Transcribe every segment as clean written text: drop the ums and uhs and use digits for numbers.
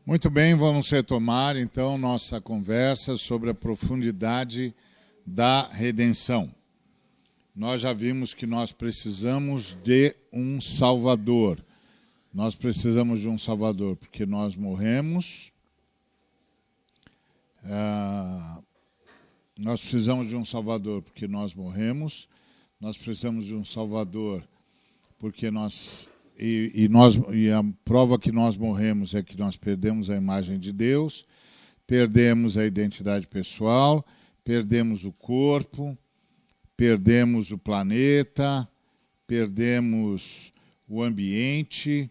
Muito bem, vamos retomar então nossa conversa sobre a profundidade da redenção. Nós já vimos que nós precisamos de um Salvador. Nós precisamos de um Salvador porque nós morremos. Nós precisamos de um Salvador porque nós morremos. Nós precisamos de um Salvador porque nós... E a prova que nós morremos é que nós perdemos a imagem de Deus, perdemos a identidade pessoal, perdemos o corpo, perdemos o planeta, perdemos o ambiente,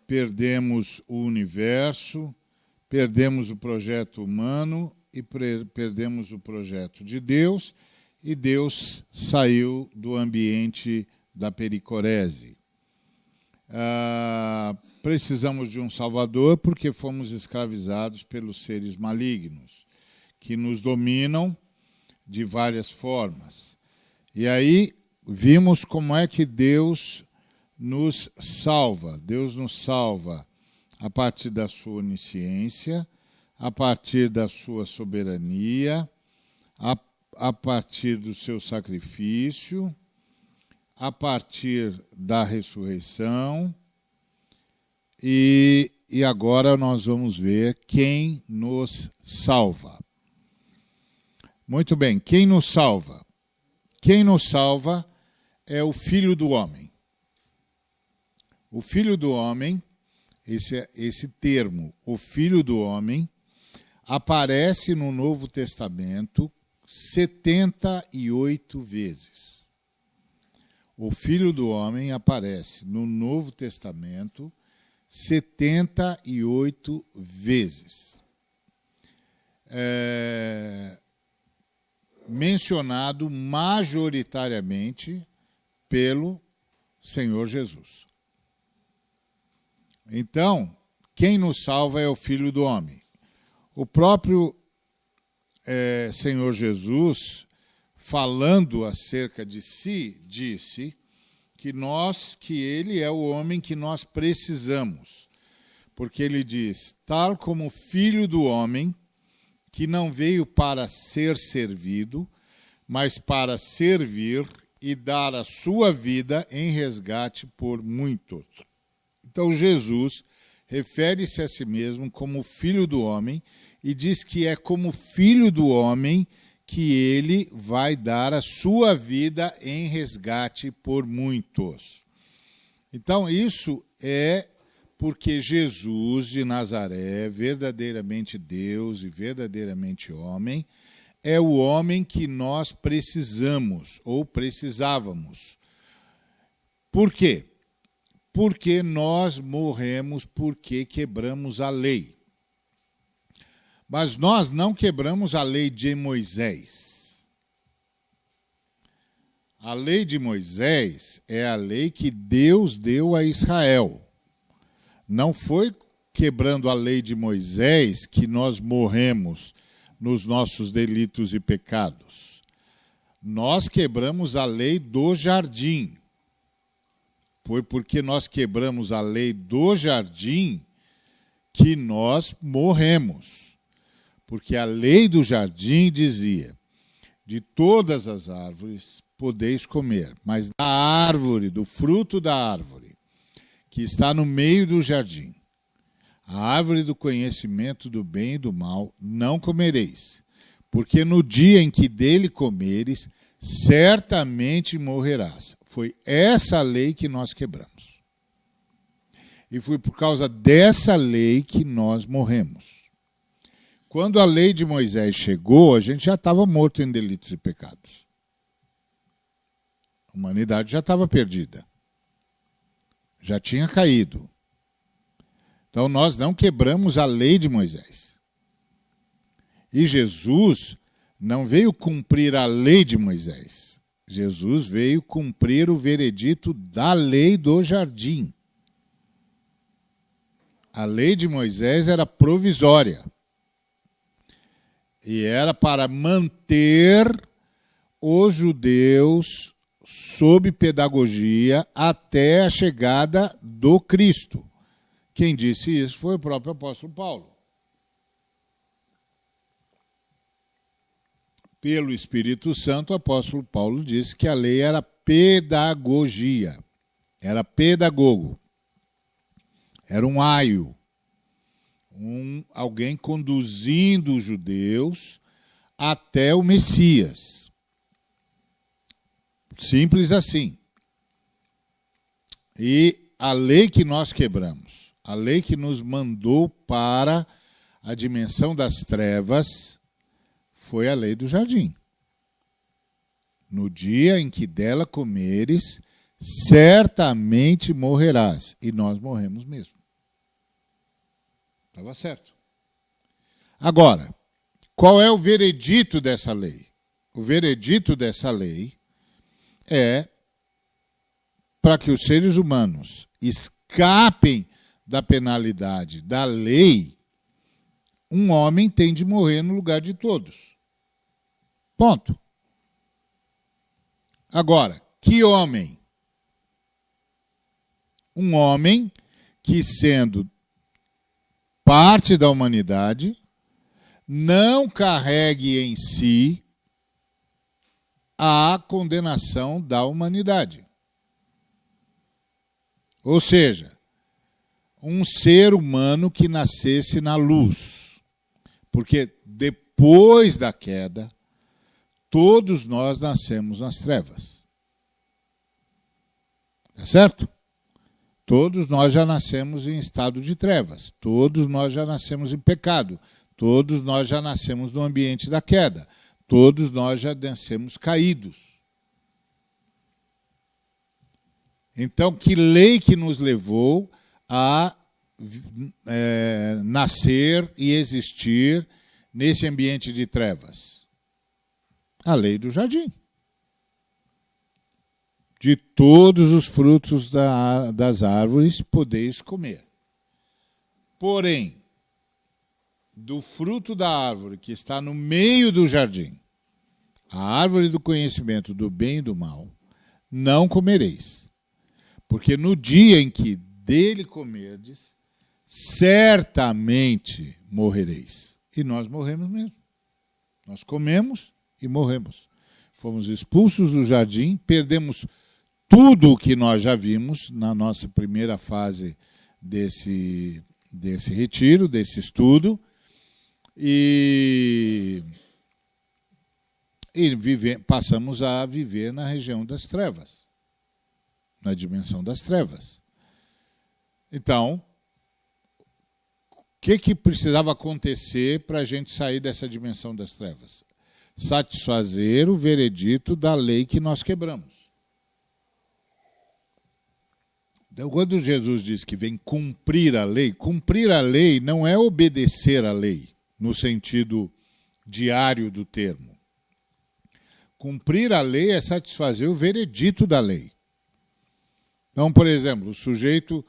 perdemos o universo, perdemos o projeto humano e perdemos o projeto de Deus, e Deus saiu do ambiente da pericorese. Precisamos de um Salvador porque fomos escravizados pelos seres malignos, que nos dominam de várias formas. E aí vimos como é que Deus nos salva. Deus nos salva a partir da sua onisciência, a partir da sua soberania, a partir do seu sacrifício, a partir da ressurreição, e agora nós vamos ver quem nos salva. Muito bem, quem nos salva? Quem nos salva é o Filho do Homem. O Filho do Homem, esse termo, o Filho do Homem, aparece no Novo Testamento 78 vezes. O Filho do Homem aparece no Novo Testamento 78 vezes. Mencionado majoritariamente pelo Senhor Jesus. Então, quem nos salva é o Filho do Homem. O próprio Senhor Jesus, falando acerca de si, disse que ele é o homem que nós precisamos. Porque ele diz, tal como o Filho do Homem, que não veio para ser servido, mas para servir e dar a sua vida em resgate por muitos. Então Jesus refere-se a si mesmo como Filho do Homem e diz que é como Filho do Homem que ele vai dar a sua vida em resgate por muitos. Então, isso é porque Jesus de Nazaré, verdadeiramente Deus e verdadeiramente homem, é o homem que nós precisamos ou precisávamos. Por quê? Porque nós morremos porque quebramos a lei. Mas nós não quebramos a lei de Moisés. A lei de Moisés é a lei que Deus deu a Israel. Não foi quebrando a lei de Moisés que nós morremos nos nossos delitos e pecados. Nós quebramos a lei do jardim. Foi porque nós quebramos a lei do jardim que nós morremos. Porque a lei do jardim dizia, de todas as árvores podeis comer, mas da árvore, do fruto da árvore, que está no meio do jardim, a árvore do conhecimento do bem e do mal, não comereis, porque no dia em que dele comeres, certamente morrerás. Foi essa lei que nós quebramos. E foi por causa dessa lei que nós morremos. Quando a lei de Moisés chegou, a gente já estava morto em delitos e pecados. A humanidade já estava perdida. Já tinha caído. Então nós não quebramos a lei de Moisés. E Jesus não veio cumprir a lei de Moisés. Jesus veio cumprir o veredito da lei do jardim. A lei de Moisés era provisória. E era para manter os judeus sob pedagogia até a chegada do Cristo, Quem disse isso foi o próprio apóstolo Paulo. Pelo Espírito Santo, o apóstolo Paulo disse que a lei era pedagogia, era pedagogo, era um aio, alguém conduzindo os judeus até o Messias. Simples assim. E a lei que nós quebramos, a lei que nos mandou para a dimensão das trevas, foi a lei do jardim. No dia em que dela comeres, certamente morrerás. E nós morremos mesmo. Estava certo. Agora, qual é o veredito dessa lei? O veredito dessa lei é para que os seres humanos escapem da penalidade da lei, um homem tem de morrer no lugar de todos. Ponto. Agora, que homem? Um homem que, sendo parte da humanidade, não carregue em si a condenação da humanidade. Ou seja, um ser humano que nascesse na luz. Porque depois da queda, todos nós nascemos nas trevas. Tá certo? Todos nós já nascemos em estado de trevas. Todos nós já nascemos em pecado. Todos nós já nascemos no ambiente da queda. Todos nós já nascemos caídos. Então, que lei que nos levou a nascer e existir nesse ambiente de trevas? A lei do jardim. De todos os frutos das árvores podeis comer. Porém, do fruto da árvore que está no meio do jardim, a árvore do conhecimento do bem e do mal, não comereis. Porque no dia em que dele comerdes, certamente morrereis. E nós morremos mesmo. Nós comemos e morremos. Fomos expulsos do jardim, perdemos tudo o que nós já vimos na nossa primeira fase desse retiro, desse estudo, e passamos a viver na região das trevas, na dimensão das trevas. Então, o que precisava acontecer para a gente sair dessa dimensão das trevas? Satisfazer o veredito da lei que nós quebramos. Então, quando Jesus diz que vem cumprir a lei não é obedecer a lei, no sentido diário do termo. Cumprir a lei é satisfazer o veredito da lei. Então, por exemplo, o sujeito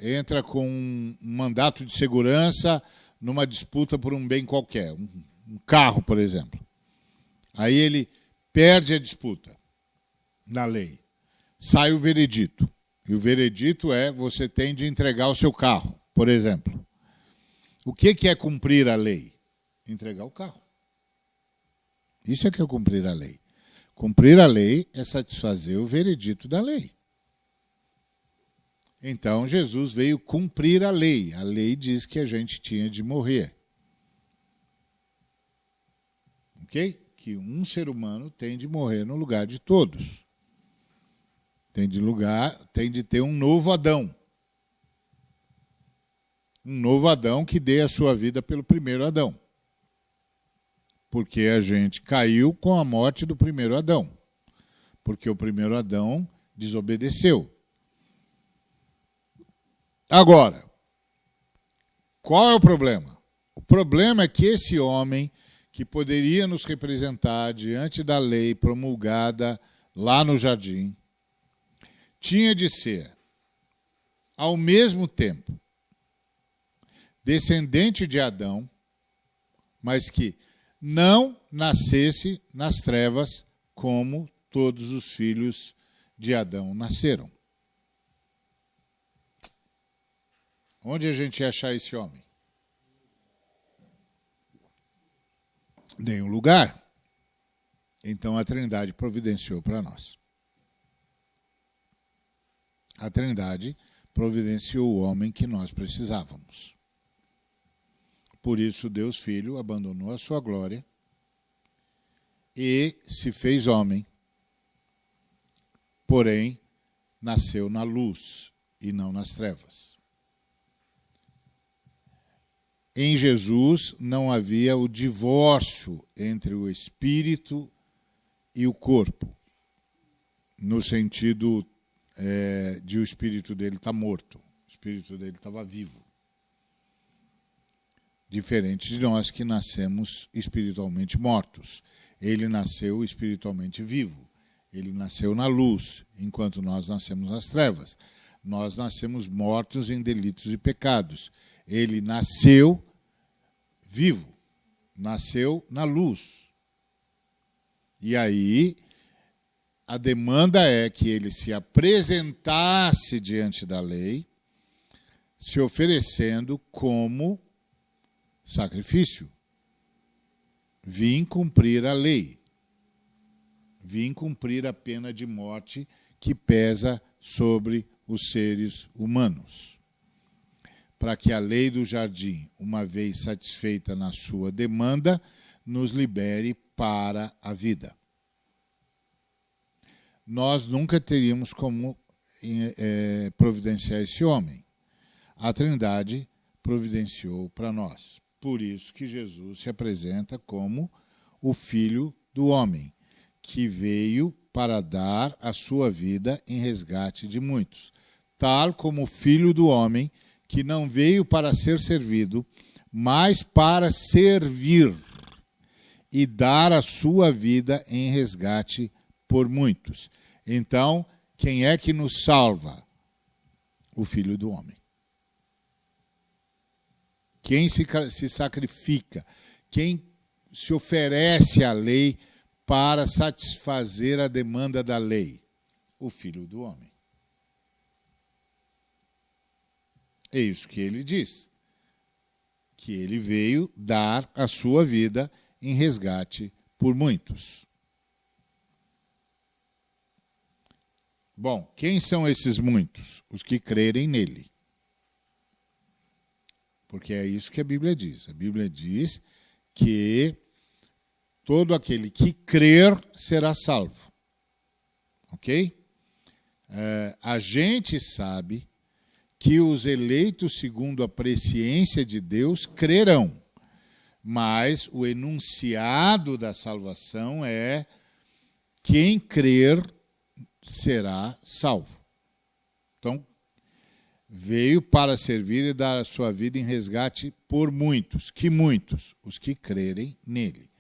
entra com um mandato de segurança numa disputa por um bem qualquer, um carro, por exemplo. Aí ele perde a disputa na lei. Sai o veredito. E o veredito é: você tem de entregar o seu carro, por exemplo. O que é cumprir a lei? Entregar o carro. Isso é que é cumprir a lei. Cumprir a lei é satisfazer o veredito da lei. Então, Jesus veio cumprir a lei. A lei diz que a gente tinha de morrer. Ok? Que um ser humano tem de morrer no lugar de todos. Tem de ter um novo Adão. Um novo Adão que dê a sua vida pelo primeiro Adão. Porque a gente caiu com a morte do primeiro Adão. Porque o primeiro Adão desobedeceu. Agora, qual é o problema? O problema é que esse homem, que poderia nos representar diante da lei promulgada lá no jardim, tinha de ser, ao mesmo tempo, descendente de Adão, mas que não nascesse nas trevas como todos os filhos de Adão nasceram. Onde a gente ia achar esse homem? Nenhum lugar. Então a Trindade providenciou para nós. A Trindade providenciou o homem que nós precisávamos. Por isso Deus Filho abandonou a sua glória e se fez homem, porém nasceu na luz e não nas trevas. Em Jesus não havia o divórcio entre o espírito e o corpo, no sentido de o espírito dele estar morto, o espírito dele estava vivo. Diferente de nós que nascemos espiritualmente mortos. Ele nasceu espiritualmente vivo. Ele nasceu na luz, enquanto nós nascemos nas trevas. Nós nascemos mortos em delitos e pecados. Ele nasceu vivo, nasceu na luz. E aí, a demanda é que ele se apresentasse diante da lei, se oferecendo como sacrifício. Vim cumprir a lei. Vim cumprir a pena de morte que pesa sobre os seres humanos. Para que a lei do jardim, uma vez satisfeita na sua demanda, nos libere para a vida. Nós nunca teríamos como providenciar esse homem. A Trindade providenciou para nós. Por isso que Jesus se apresenta como o Filho do Homem, que veio para dar a sua vida em resgate de muitos. Tal como o Filho do Homem, que não veio para ser servido, mas para servir e dar a sua vida em resgate por muitos. Então, quem é que nos salva? O Filho do Homem. Quem se sacrifica, quem se oferece à lei para satisfazer a demanda da lei? O Filho do Homem. É isso que ele diz. Que ele veio dar a sua vida em resgate por muitos. Bom, quem são esses muitos? Os que crerem nele. Porque é isso que a Bíblia diz. A Bíblia diz que todo aquele que crer será salvo. Ok? A gente sabe que os eleitos segundo a presciência de Deus crerão. Mas o enunciado da salvação é: quem crer será salvo. Então, veio para servir e dar a sua vida em resgate por muitos. Que muitos? Os que crerem nele.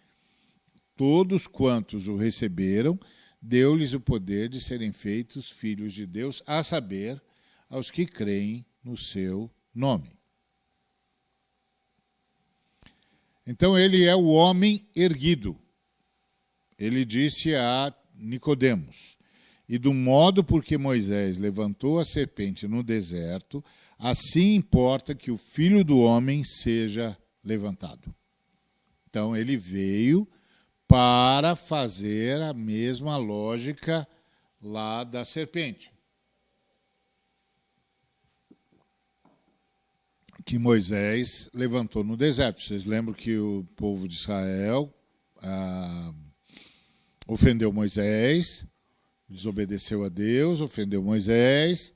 Todos quantos o receberam, deu-lhes o poder de serem feitos filhos de Deus, a saber, aos que creem no seu nome. Então ele é o homem erguido. Ele disse a Nicodemos: e do modo por que Moisés levantou a serpente no deserto, assim importa que o Filho do Homem seja levantado. Então ele veio para fazer a mesma lógica lá da serpente. Que Moisés levantou no deserto. Vocês lembram que o povo de Israel ofendeu Moisés, desobedeceu a Deus, ofendeu Moisés,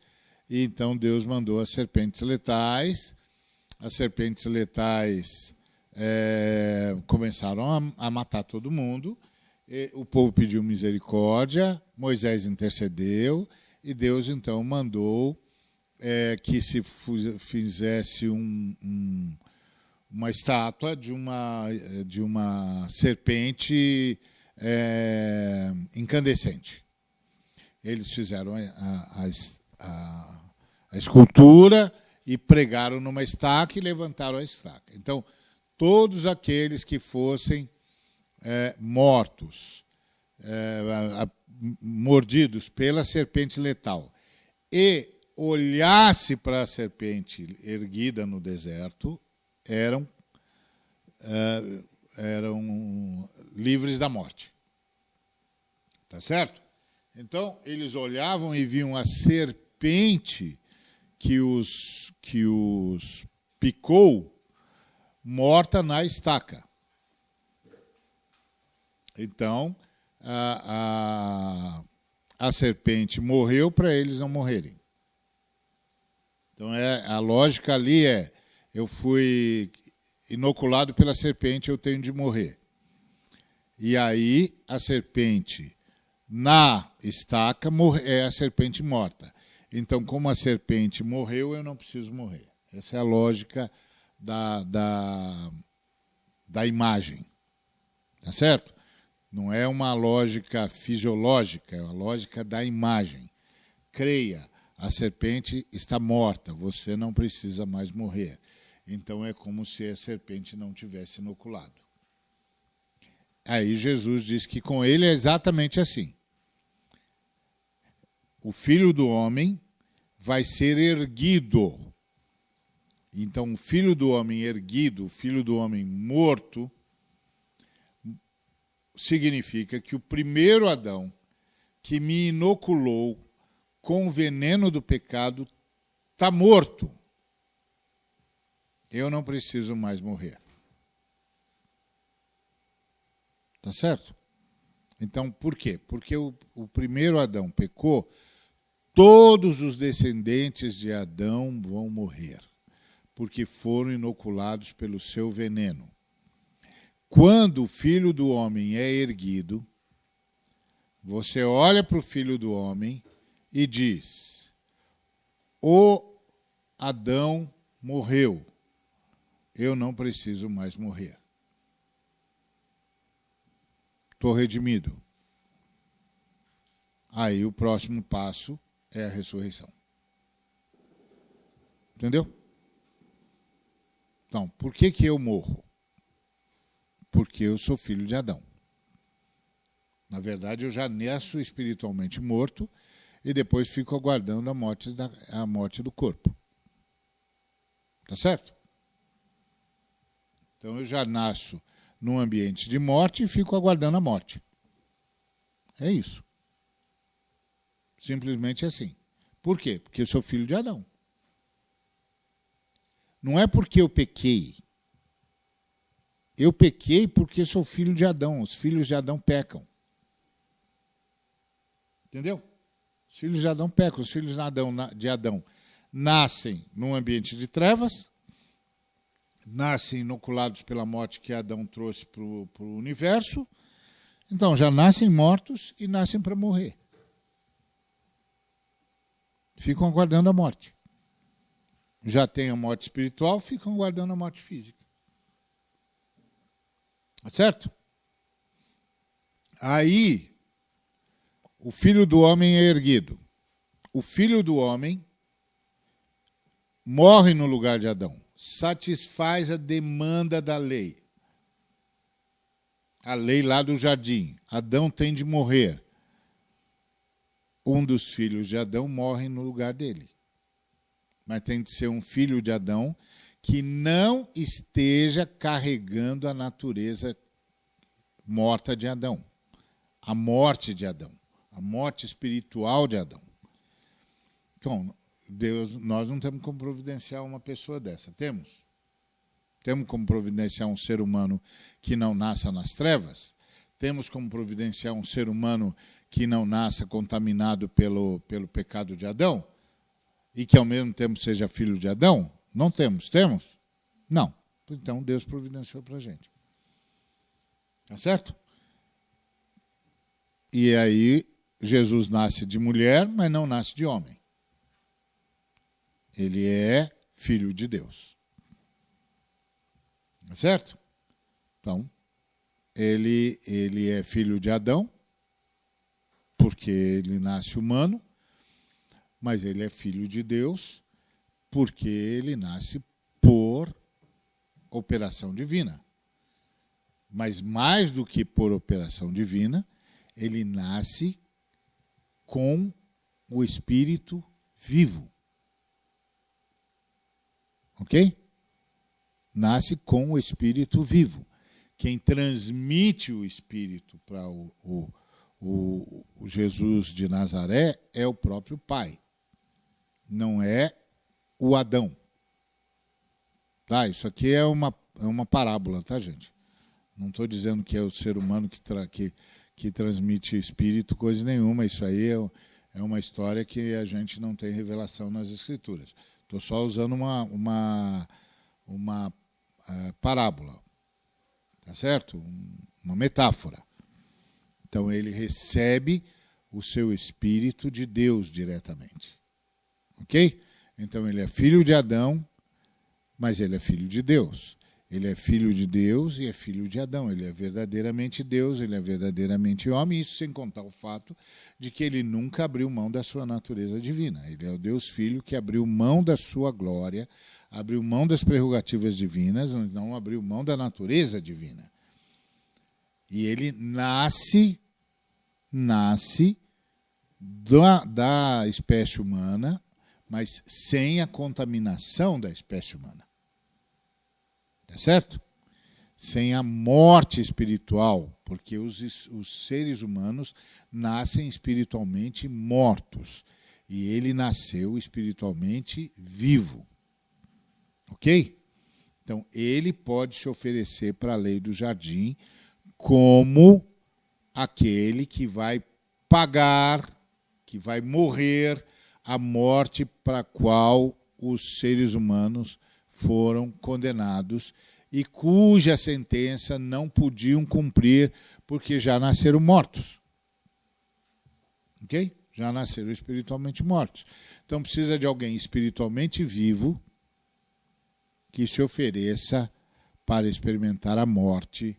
e então Deus mandou as serpentes letais. As serpentes letais começaram a matar todo mundo. O povo pediu misericórdia, Moisés intercedeu, e Deus então mandou que se fizesse uma estátua de uma serpente incandescente. Eles fizeram a escultura e pregaram numa estaca e levantaram a estaca. Então, todos aqueles que fossem mortos, mordidos pela serpente letal, e olhasse para a serpente erguida no deserto, eram livres da morte. Tá certo? Então, eles olhavam e viam a serpente que os picou, morta na estaca. Então, a serpente morreu para eles não morrerem. Então, a lógica ali é, eu fui inoculado pela serpente, eu tenho de morrer. E aí, a serpente na estaca é a serpente morta. Então, como a serpente morreu, eu não preciso morrer. Essa é a lógica da imagem. Tá certo? Não é uma lógica fisiológica, é uma lógica da imagem. Creia, a serpente está morta, você não precisa mais morrer. Então é como se a serpente não tivesse inoculado. Aí Jesus diz que com ele é exatamente assim. O Filho do Homem vai ser erguido. Então, o Filho do Homem erguido, o Filho do Homem morto, significa que o primeiro Adão, que me inoculou com o veneno do pecado, está morto. Eu não preciso mais morrer. Tá certo? Então, por quê? Porque o primeiro Adão pecou, todos os descendentes de Adão vão morrer, porque foram inoculados pelo seu veneno. Quando o Filho do Homem é erguido, você olha para o Filho do Homem e diz: o Adão morreu, eu não preciso mais morrer. Estou redimido. Aí o próximo passo é a ressurreição. Entendeu? Então, por que eu morro? Porque eu sou filho de Adão. Na verdade, eu já nasço espiritualmente morto e depois fico aguardando a morte do corpo. Tá certo? Então, eu já nasço num ambiente de morte e fico aguardando a morte. É isso. Simplesmente assim. Por quê? Porque eu sou filho de Adão. Não é porque eu pequei. Eu pequei porque sou filho de Adão. Os filhos de Adão pecam. Entendeu? Os filhos de Adão pecam. Os filhos de Adão nascem num ambiente de trevas, nascem inoculados pela morte que Adão trouxe para o universo. Então, já nascem mortos e nascem para morrer. Ficam aguardando a morte. Já têm a morte espiritual, ficam aguardando a morte física. Tá certo? Aí, o Filho do Homem é erguido. O Filho do Homem morre no lugar de Adão. Satisfaz a demanda da lei. A lei lá do jardim. Adão tem de morrer. Um dos filhos de Adão morre no lugar dele. Mas tem de ser um filho de Adão que não esteja carregando a natureza morta de Adão. A morte de Adão. A morte espiritual de Adão. Então, nós não temos como providenciar uma pessoa dessa. Temos? Temos como providenciar um ser humano que não nasça nas trevas? Temos como providenciar um ser humano que não nasça contaminado pelo pecado de Adão? E que ao mesmo tempo seja filho de Adão? Não temos. Temos? Não. Então Deus providenciou para a gente. Tá certo? E aí Jesus nasce de mulher, mas não nasce de homem. Ele é filho de Deus. Tá certo? Então, ele é filho de Adão, porque ele nasce humano, mas ele é filho de Deus, porque ele nasce por operação divina. Mas mais do que por operação divina, ele nasce com o Espírito vivo. Ok? Nasce com o Espírito vivo. Quem transmite o Espírito para o Jesus de Nazaré é o próprio Pai. Não é o Adão. Tá? Isso aqui é uma parábola, tá, gente? Não estou dizendo que é o ser humano que transmite espírito, coisa nenhuma. Isso aí é uma história que a gente não tem revelação nas Escrituras. Estou só usando uma parábola, tá certo? Uma metáfora. Então ele recebe o seu espírito de Deus diretamente. Ok? Então ele é filho de Adão, mas ele é filho de Deus. Ele é filho de Deus e é filho de Adão. Ele é verdadeiramente Deus, ele é verdadeiramente homem, isso sem contar o fato de que ele nunca abriu mão da sua natureza divina. Ele é o Deus Filho que abriu mão da sua glória, abriu mão das prerrogativas divinas, não abriu mão da natureza divina. E ele nasce da espécie humana, mas sem a contaminação da espécie humana. Tá certo? Sem a morte espiritual, porque os seres humanos nascem espiritualmente mortos. E ele nasceu espiritualmente vivo. Ok? Então, ele pode se oferecer para a lei do jardim como aquele que vai pagar, que vai morrer a morte para a qual os seres humanos foram condenados e cuja sentença não podiam cumprir porque já nasceram mortos. Ok? Já nasceram espiritualmente mortos. Então precisa de alguém espiritualmente vivo que se ofereça para experimentar a morte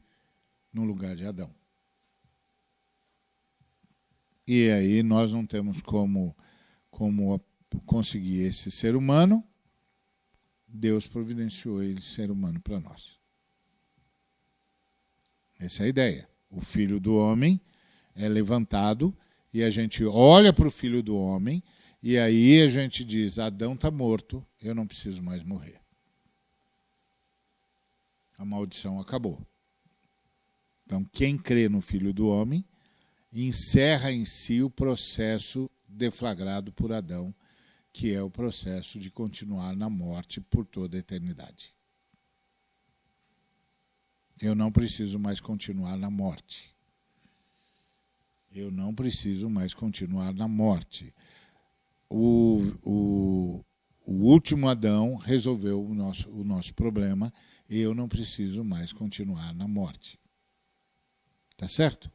no lugar de Adão. E aí nós não temos como conseguir esse ser humano. Deus providenciou ele ser humano para nós. Essa é a ideia. O Filho do Homem é levantado e a gente olha para o Filho do Homem e aí a gente diz, Adão está morto, eu não preciso mais morrer. A maldição acabou. Então, quem crê no Filho do Homem encerra em si o processo deflagrado por Adão, que é o processo de continuar na morte por toda a eternidade. Eu não preciso mais continuar na morte. Eu não preciso mais continuar na morte. O último Adão resolveu o nosso problema e eu não preciso mais continuar na morte. Tá certo?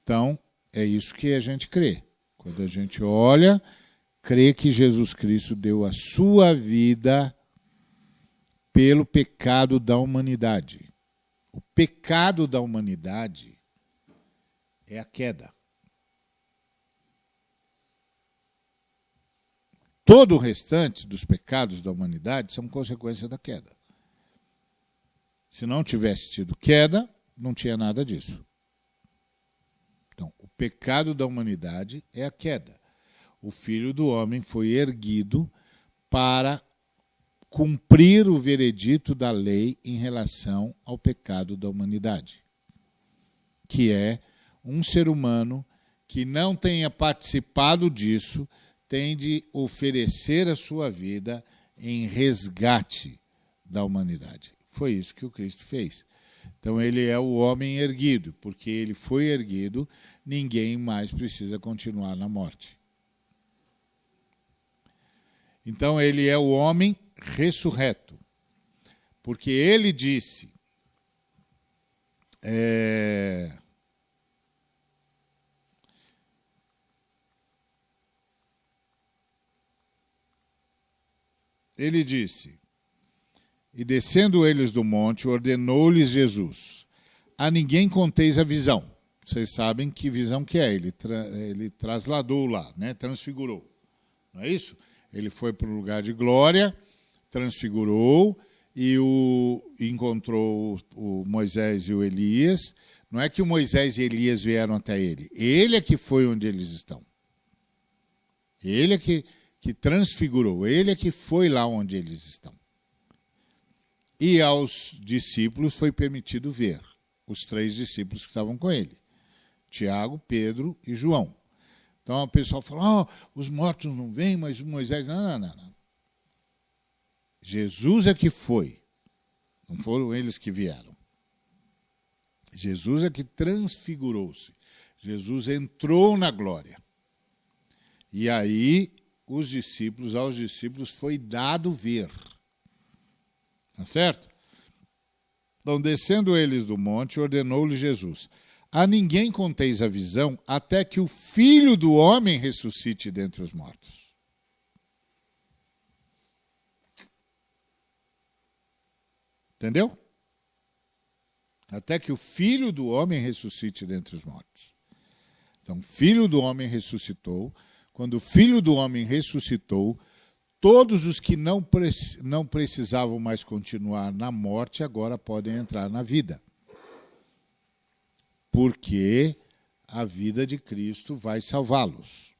Então, é isso que a gente crê. Quando a gente olha, crê que Jesus Cristo deu a sua vida pelo pecado da humanidade. O pecado da humanidade é a queda. Todo o restante dos pecados da humanidade são consequência da queda. Se não tivesse tido queda, não tinha nada disso. Então, o pecado da humanidade é a queda. O Filho do Homem foi erguido para cumprir o veredito da lei em relação ao pecado da humanidade, que é um ser humano que não tenha participado disso, tem de oferecer a sua vida em resgate da humanidade. Foi isso que o Cristo fez. Então ele é o homem erguido, porque ele foi erguido, ninguém mais precisa continuar na morte. Então ele é o homem ressurreto, porque ele disse, e descendo eles do monte, ordenou-lhes Jesus, a ninguém conteis a visão. Vocês sabem que visão que é, ele trasladou lá, né? Transfigurou, não é isso? Ele foi para um lugar de glória, transfigurou e encontrou o Moisés e o Elias. Não é que o Moisés e Elias vieram até ele. Ele é que foi onde eles estão. Ele é que que transfigurou. Ele é que foi lá onde eles estão. E aos discípulos foi permitido ver, os 3 discípulos que estavam com ele. Tiago, Pedro e João. Então o pessoal fala, os mortos não vêm, mas Moisés... Não. Jesus é que foi. Não foram eles que vieram. Jesus é que transfigurou-se. Jesus entrou na glória. E aí, aos discípulos foi dado ver. Tá certo? Então, descendo eles do monte, ordenou-lhe Jesus: a ninguém conteis a visão, até que o Filho do Homem ressuscite dentre os mortos. Entendeu? Até que o Filho do Homem ressuscite dentre os mortos. Então, o Filho do Homem ressuscitou. Quando o Filho do Homem ressuscitou, todos os que não precisavam mais continuar na morte, agora podem entrar na vida. Porque a vida de Cristo vai salvá-los.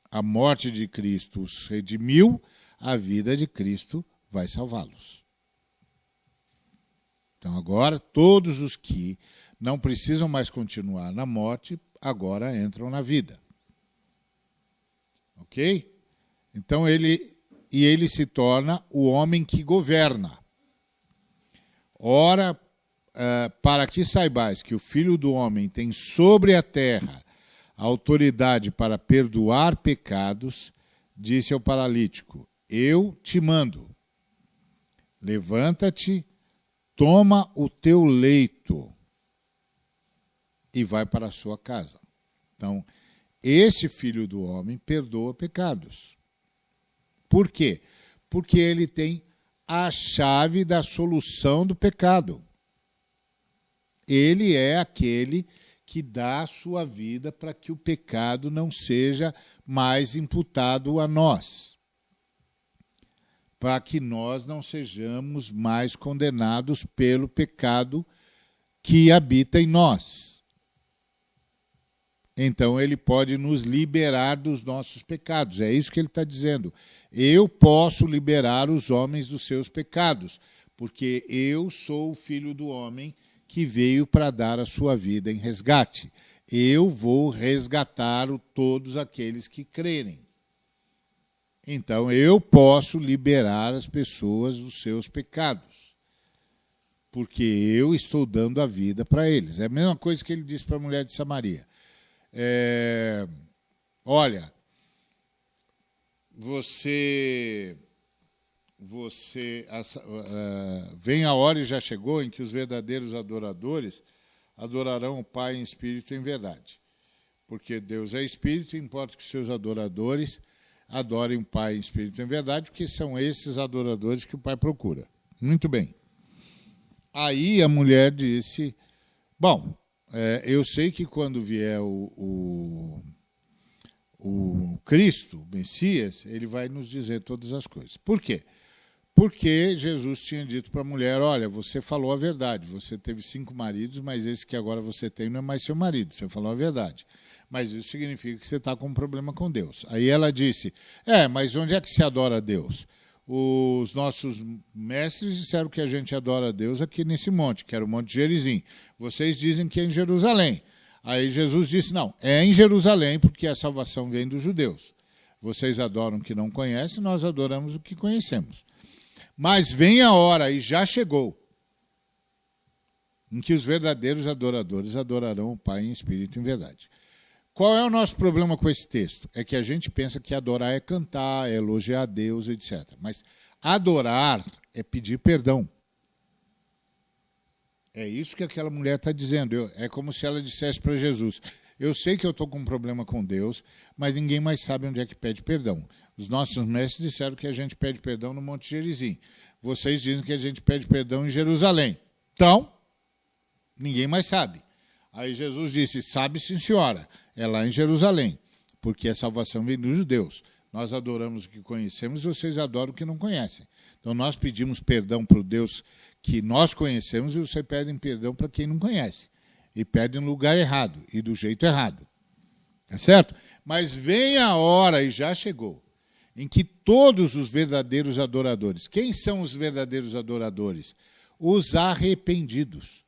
A morte de Cristo os redimiu, a vida de Cristo vai salvá-los. Então, agora, todos os que não precisam mais continuar na morte, agora entram na vida. Ok? Então, ele se torna o homem que governa. Ora, para que saibais que o Filho do Homem tem sobre a terra a autoridade para perdoar pecados, disse ao paralítico: eu te mando, levanta-te, toma o teu leito e vai para a sua casa. Então, este Filho do Homem perdoa pecados. Por quê? Porque ele tem a chave da solução do pecado. Ele é aquele que dá a sua vida para que o pecado não seja mais imputado a nós. Para que nós não sejamos mais condenados pelo pecado que habita em nós. Então, ele pode nos liberar dos nossos pecados. É isso que ele está dizendo. Eu posso liberar os homens dos seus pecados, porque eu sou o Filho do Homem que veio para dar a sua vida em resgate. Eu vou resgatar todos aqueles que crerem. Então, eu posso liberar as pessoas dos seus pecados, porque eu estou dando a vida para eles. É a mesma coisa que ele disse para a mulher de Samaria. Olha, vem a hora e já chegou em que os verdadeiros adoradores adorarão o Pai em espírito e em verdade. Porque Deus é espírito, importa que os seus adoradores adorem o Pai em espírito e em verdade, porque são esses adoradores que o Pai procura. Muito bem. Aí a mulher disse, bom, eu sei que quando vier o Cristo, o Messias, ele vai nos dizer todas as coisas. Por quê? Porque Jesus tinha dito para a mulher, olha, você falou a verdade, você teve 5 maridos, mas esse que agora você tem não é mais seu marido, você falou a verdade. Mas isso significa que você está com um problema com Deus. Aí ela disse, mas onde é que se adora a Deus? Os nossos mestres disseram que a gente adora a Deus aqui nesse monte, que era o Monte Gerizim. Vocês dizem que é em Jerusalém. Aí Jesus disse, não, é em Jerusalém, porque a salvação vem dos judeus. Vocês adoram o que não conhecem, nós adoramos o que conhecemos. Mas vem a hora, e já chegou, em que os verdadeiros adoradores adorarão o Pai em espírito e em verdade. Qual é o nosso problema com esse texto? É que a gente pensa que adorar é cantar, é elogiar a Deus, etc. Mas adorar é pedir perdão. É isso que aquela mulher está dizendo. É como se ela dissesse para Jesus, eu sei que eu estou com um problema com Deus, mas ninguém mais sabe onde é que pede perdão. Os nossos mestres disseram que a gente pede perdão no Monte Gerizim. Vocês dizem que a gente pede perdão em Jerusalém. Então, ninguém mais sabe. Aí Jesus disse, sabe sim, senhora, é lá em Jerusalém, porque a salvação vem dos judeus. Nós adoramos o que conhecemos e vocês adoram o que não conhecem. Então nós pedimos perdão para o Deus que nós conhecemos e vocês pedem perdão para quem não conhece. E pedem no lugar errado e do jeito errado. Tá certo? Mas vem a hora, e já chegou, em que todos os verdadeiros adoradores, quem são os verdadeiros adoradores? Os arrependidos.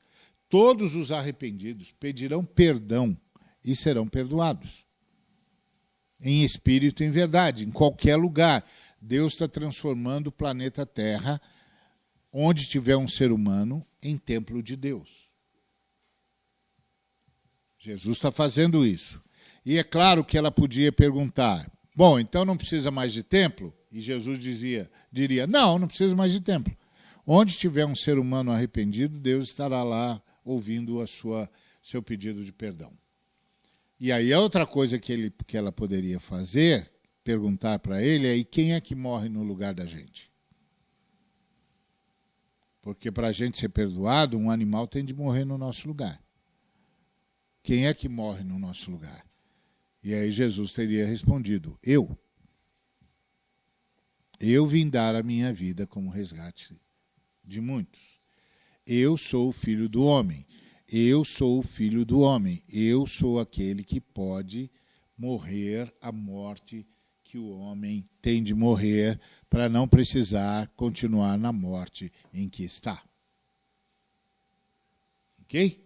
Todos os arrependidos pedirão perdão e serão perdoados. Em espírito e em verdade, em qualquer lugar. Deus está transformando o planeta Terra, onde tiver um ser humano, em templo de Deus. Jesus está fazendo isso. E é claro que ela podia perguntar, bom, então não precisa mais de templo? E Jesus diria, não precisa mais de templo. Onde tiver um ser humano arrependido, Deus estará lá ouvindo seu pedido de perdão. E aí a outra coisa que ela poderia fazer, perguntar para ele, é: e quem é que morre no lugar da gente? Porque para a gente ser perdoado, um animal tem de morrer no nosso lugar. Quem é que morre no nosso lugar? E aí Jesus teria respondido: eu. Eu vim dar a minha vida como resgate de muitos. Eu sou o Filho do Homem. Eu sou o Filho do Homem. Eu sou aquele que pode morrer a morte que o homem tem de morrer para não precisar continuar na morte em que está. Ok?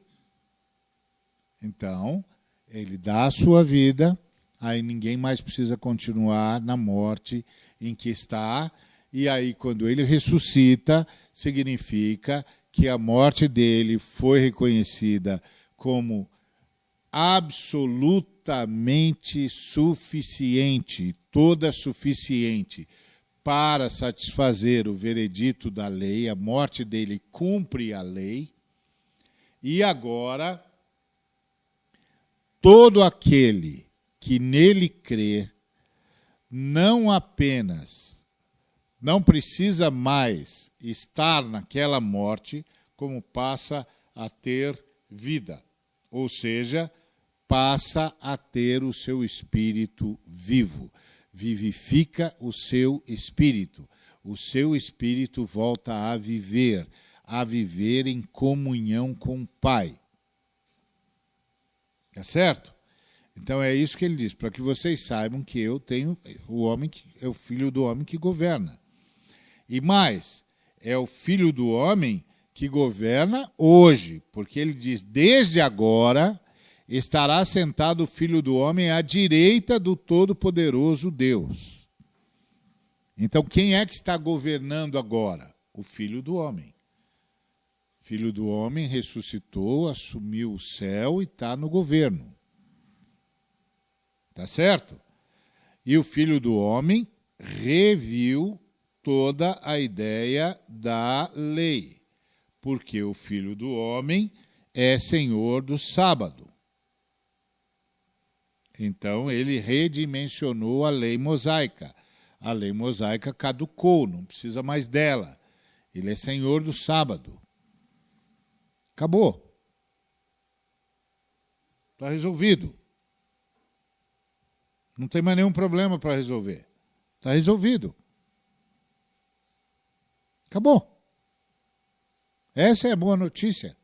Então, ele dá a sua vida, aí ninguém mais precisa continuar na morte em que está, e aí quando ele ressuscita, significa que a morte dele foi reconhecida como absolutamente suficiente, toda suficiente para satisfazer o veredito da lei. A morte dele cumpre a lei. E agora, todo aquele que nele crê, não apenas não precisa mais estar naquela morte, como passa a ter vida. Ou seja, passa a ter o seu espírito vivo. Vivifica o seu espírito. O seu espírito volta a viver em comunhão com o Pai. Tá certo? Então é isso que ele diz, para que vocês saibam que eu tenho o homem, é o Filho do Homem que governa. E mais, é o Filho do Homem que governa hoje, porque ele diz, desde agora estará sentado o Filho do Homem à direita do Todo-Poderoso Deus. Então, quem é que está governando agora? O Filho do Homem. O Filho do Homem ressuscitou, assumiu o céu e está no governo. Tá certo? E o Filho do Homem reviu toda a ideia da lei, porque o Filho do Homem é Senhor do sábado. Então, ele redimensionou a lei mosaica. A lei mosaica caducou, não precisa mais dela. Ele é Senhor do sábado. Acabou. Está resolvido. Não tem mais nenhum problema para resolver. Está resolvido. Acabou. Essa é a boa notícia.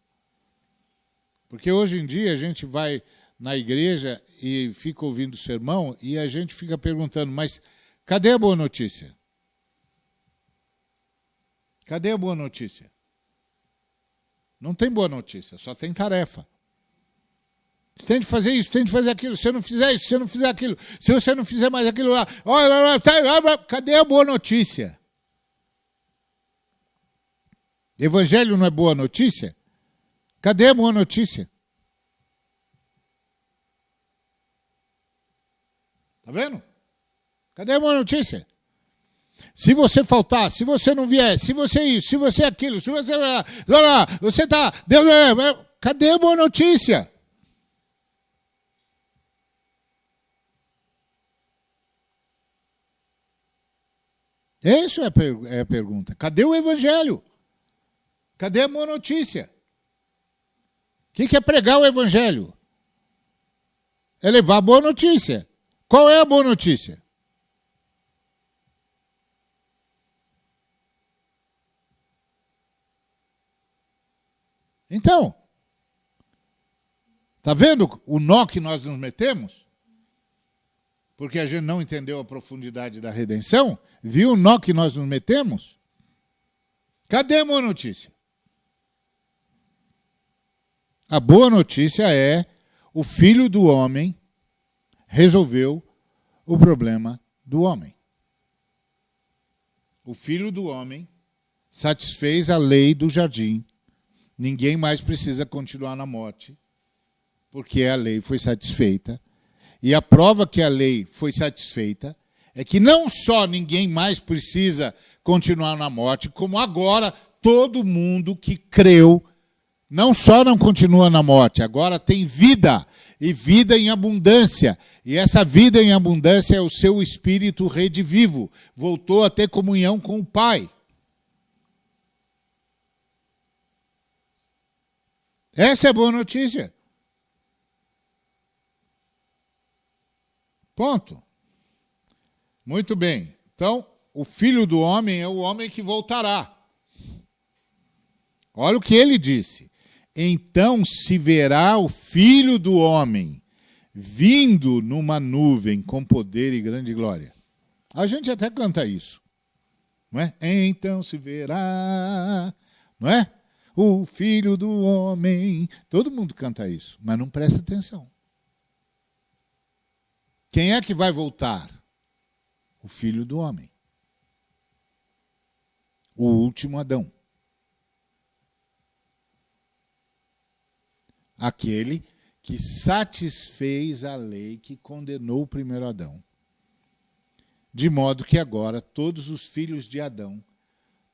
Porque hoje em dia a gente vai na igreja e fica ouvindo o sermão e a gente fica perguntando, mas cadê a boa notícia? Cadê a boa notícia? Não tem boa notícia, só tem tarefa. Você tem de fazer isso, tem de fazer aquilo. Se você não fizer isso, se você não fizer aquilo, se você não fizer mais aquilo lá, cadê a boa notícia? Evangelho não é boa notícia? Cadê a boa notícia? Tá vendo? Cadê a boa notícia? Se você faltar, se você não vier, se você isso, se você aquilo, se você você tá, cadê a boa notícia? Essa é a pergunta. Cadê o Evangelho? Cadê a boa notícia? O que é pregar o Evangelho? É levar a boa notícia. Qual é a boa notícia? Então, tá vendo o nó que nós nos metemos? porque a gente não entendeu a profundidade da redenção? Viu o nó que nós nos metemos? Cadê a boa notícia? A boa notícia é o Filho do Homem resolveu o problema do homem. O Filho do Homem satisfez a lei do jardim. Ninguém mais precisa continuar na morte, porque a lei foi satisfeita. E a prova que a lei foi satisfeita é que não só ninguém mais precisa continuar na morte, como agora todo mundo que creu não só não continua na morte, agora tem vida, e vida em abundância. E essa vida em abundância é o seu espírito redivivo. Voltou a ter comunhão com o Pai. Essa é a boa notícia. Ponto. Muito bem. Então, o Filho do Homem é o homem que voltará. Olha o que ele disse. Então se verá o Filho do Homem vindo numa nuvem com poder e grande glória. A gente até canta isso, não é? Então se verá, não é? O Filho do Homem. Todo mundo canta isso, mas não presta atenção. Quem é que vai voltar? O Filho do Homem. O último Adão. Aquele que satisfez a lei que condenou o primeiro Adão. De modo que agora todos os filhos de Adão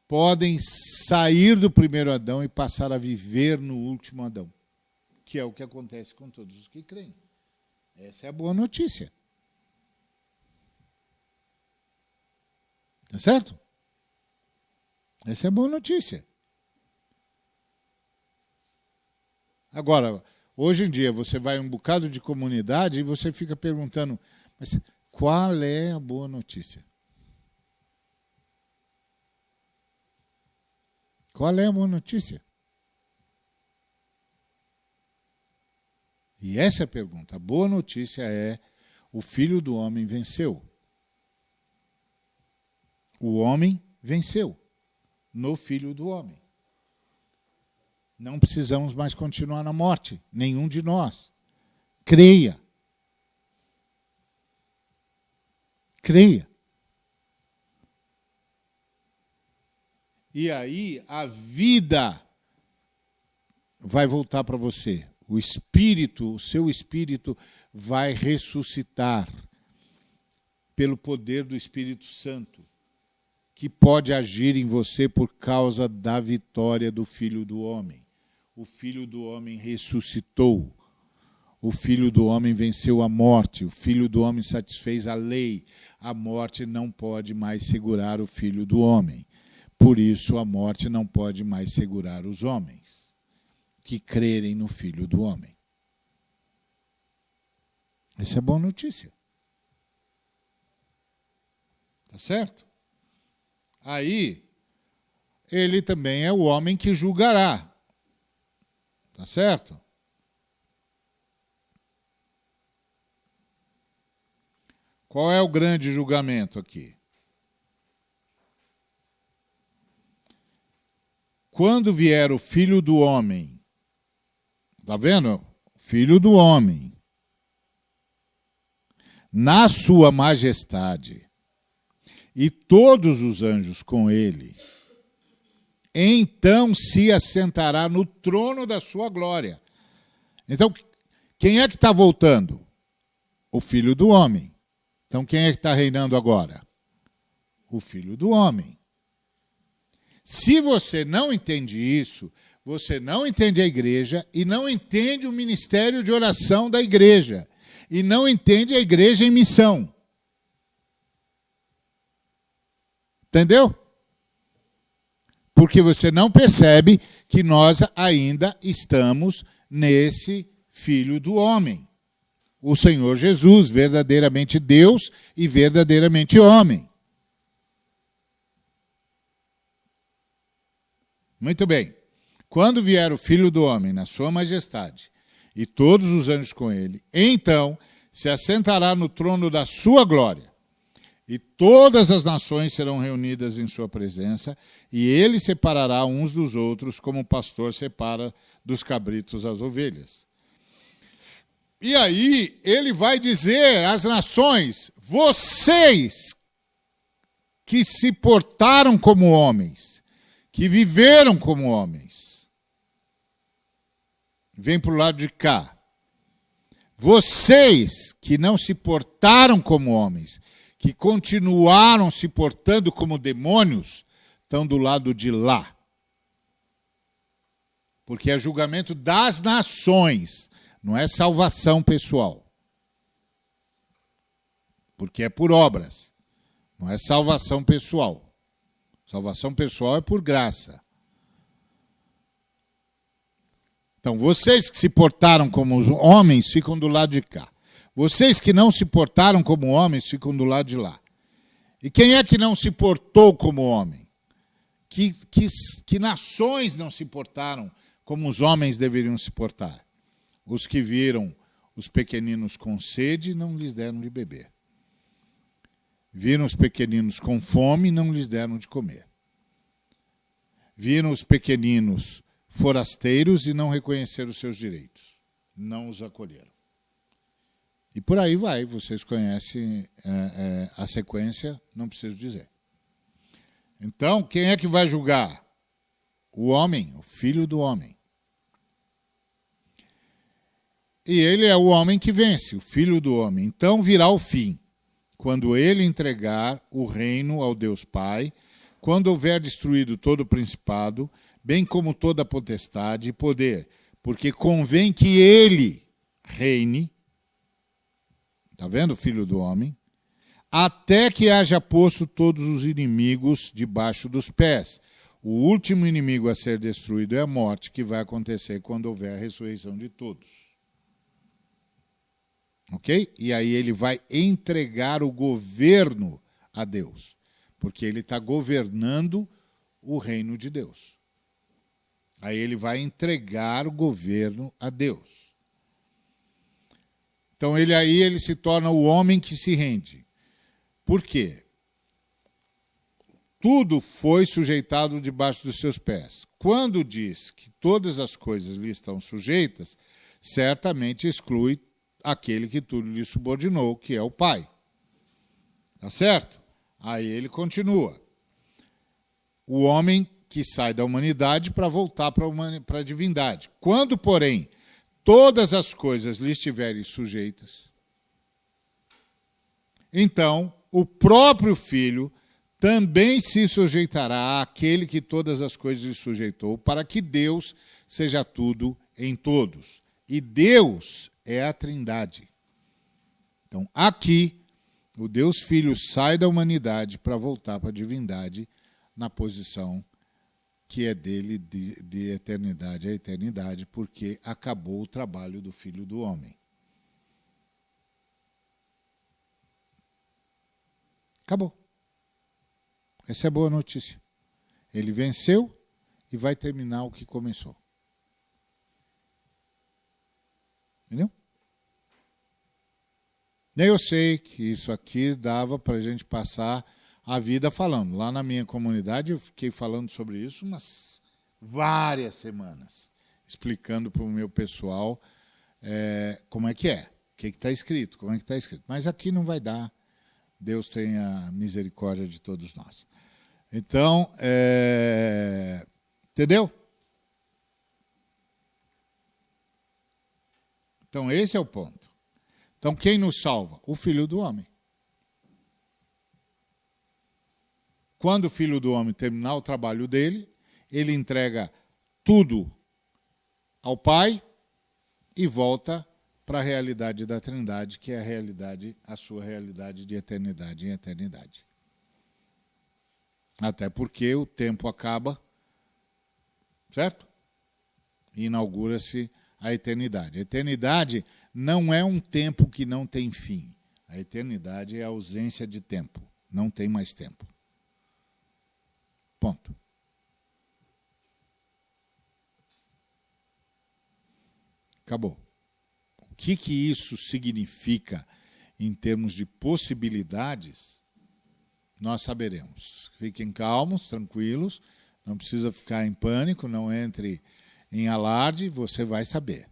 podem sair do primeiro Adão e passar a viver no último Adão, que é o que acontece com todos os que creem. Essa é a boa notícia. Tá certo? Essa é a boa notícia. Agora, hoje em dia, você vai a um bocado de comunidade e você fica perguntando, mas qual é a boa notícia? Qual é a boa notícia? E essa é a pergunta. A boa notícia é: o Filho do Homem venceu. O homem venceu no Filho do Homem. Não precisamos mais continuar na morte, nenhum de nós. Creia. Creia. E aí a vida vai voltar para você. O espírito, o seu espírito vai ressuscitar pelo poder do Espírito Santo, que pode agir em você por causa da vitória do Filho do Homem. O Filho do Homem ressuscitou. O Filho do Homem venceu a morte. O Filho do Homem satisfez a lei. A morte não pode mais segurar o Filho do Homem. Por isso, a morte não pode mais segurar os homens que crerem no Filho do Homem. Essa é boa notícia. Tá certo? Aí, ele também é o homem que julgará. Tá certo? Qual é o grande julgamento aqui? Quando vier o Filho do Homem, tá vendo? Filho do Homem, na sua majestade, e todos os anjos com ele, então se assentará no trono da sua glória. Então, quem é que está voltando? O Filho do Homem. Então, quem é que está reinando agora? O Filho do Homem. Se você não entende isso, você não entende a igreja e não entende o ministério de oração da igreja. E não entende a igreja em missão. Entendeu? Porque você não percebe que nós ainda estamos nesse Filho do Homem. O Senhor Jesus, verdadeiramente Deus e verdadeiramente homem. Muito bem. Quando vier o Filho do Homem na sua majestade e todos os anjos com ele, então se assentará no trono da sua glória, e todas as nações serão reunidas em sua presença, e ele separará uns dos outros, como o pastor separa dos cabritos as ovelhas. E aí ele vai dizer às nações: vocês que se portaram como homens, que viveram como homens, vem para o lado de cá. Vocês que não se portaram como homens, que continuaram se portando como demônios, estão do lado de lá. Porque é julgamento das nações, não é salvação pessoal. Porque é por obras, não é salvação pessoal. Salvação pessoal é por graça. Então, vocês que se portaram como homens ficam do lado de cá. Vocês que não se portaram como homens ficam do lado de lá. E quem é que não se portou como homem? Que nações não se portaram como os homens deveriam se portar? Os que viram os pequeninos com sede e não lhes deram de beber. Viram os pequeninos com fome e não lhes deram de comer. Viram os pequeninos forasteiros e não reconheceram os seus direitos. Não os acolheram. E por aí vai, vocês conhecem a sequência, não preciso dizer. Então, quem é que vai julgar? O homem, o filho do homem. E ele é o homem que vence, o filho do homem. Então virá o fim, quando ele entregar o reino ao Deus Pai, quando houver destruído todo o principado, bem como toda a potestade e poder, porque convém que ele reine, está vendo, filho do homem, até que haja posto todos os inimigos debaixo dos pés. O último inimigo a ser destruído é a morte, que vai acontecer quando houver a ressurreição de todos. Ok? E aí ele vai entregar o governo a Deus, porque ele está governando o reino de Deus. Aí ele vai entregar o governo a Deus. Então ele se torna o homem que se rende. Por quê? Tudo foi sujeitado debaixo dos seus pés. Quando diz que todas as coisas lhe estão sujeitas, certamente exclui aquele que tudo lhe subordinou, que é o Pai. Tá certo? Aí ele continua. O homem que sai da humanidade para voltar para a divindade. Quando, porém, todas as coisas lhe estiverem sujeitas, então o próprio Filho também se sujeitará àquele que todas as coisas lhe sujeitou, para que Deus seja tudo em todos. E Deus é a Trindade. Então, aqui, o Deus Filho sai da humanidade para voltar para a divindade na posição que é dele de eternidade a eternidade, porque acabou o trabalho do Filho do Homem. Acabou. Essa é a boa notícia. Ele venceu e vai terminar o que começou. Entendeu? Eu sei que isso aqui dava para a gente passar a vida falando. Lá na minha comunidade eu fiquei falando sobre isso umas várias semanas, explicando para o meu pessoal como é, o que está escrito, como é que está escrito. Mas aqui não vai dar. Deus tenha misericórdia de todos nós. Então, entendeu? Então, esse é o ponto. Então, quem nos salva? O Filho do Homem. Quando o Filho do Homem terminar o trabalho dele, ele entrega tudo ao Pai e volta para a realidade da Trindade, que é a sua realidade de eternidade em eternidade. Até porque o tempo acaba, certo? E inaugura-se a eternidade. A eternidade não é um tempo que não tem fim. A eternidade é a ausência de tempo. Não tem mais tempo. Ponto. Acabou. O que isso significa em termos de possibilidades, nós saberemos. Fiquem calmos, tranquilos, não precisa ficar em pânico, não entre em alarde, você vai saber.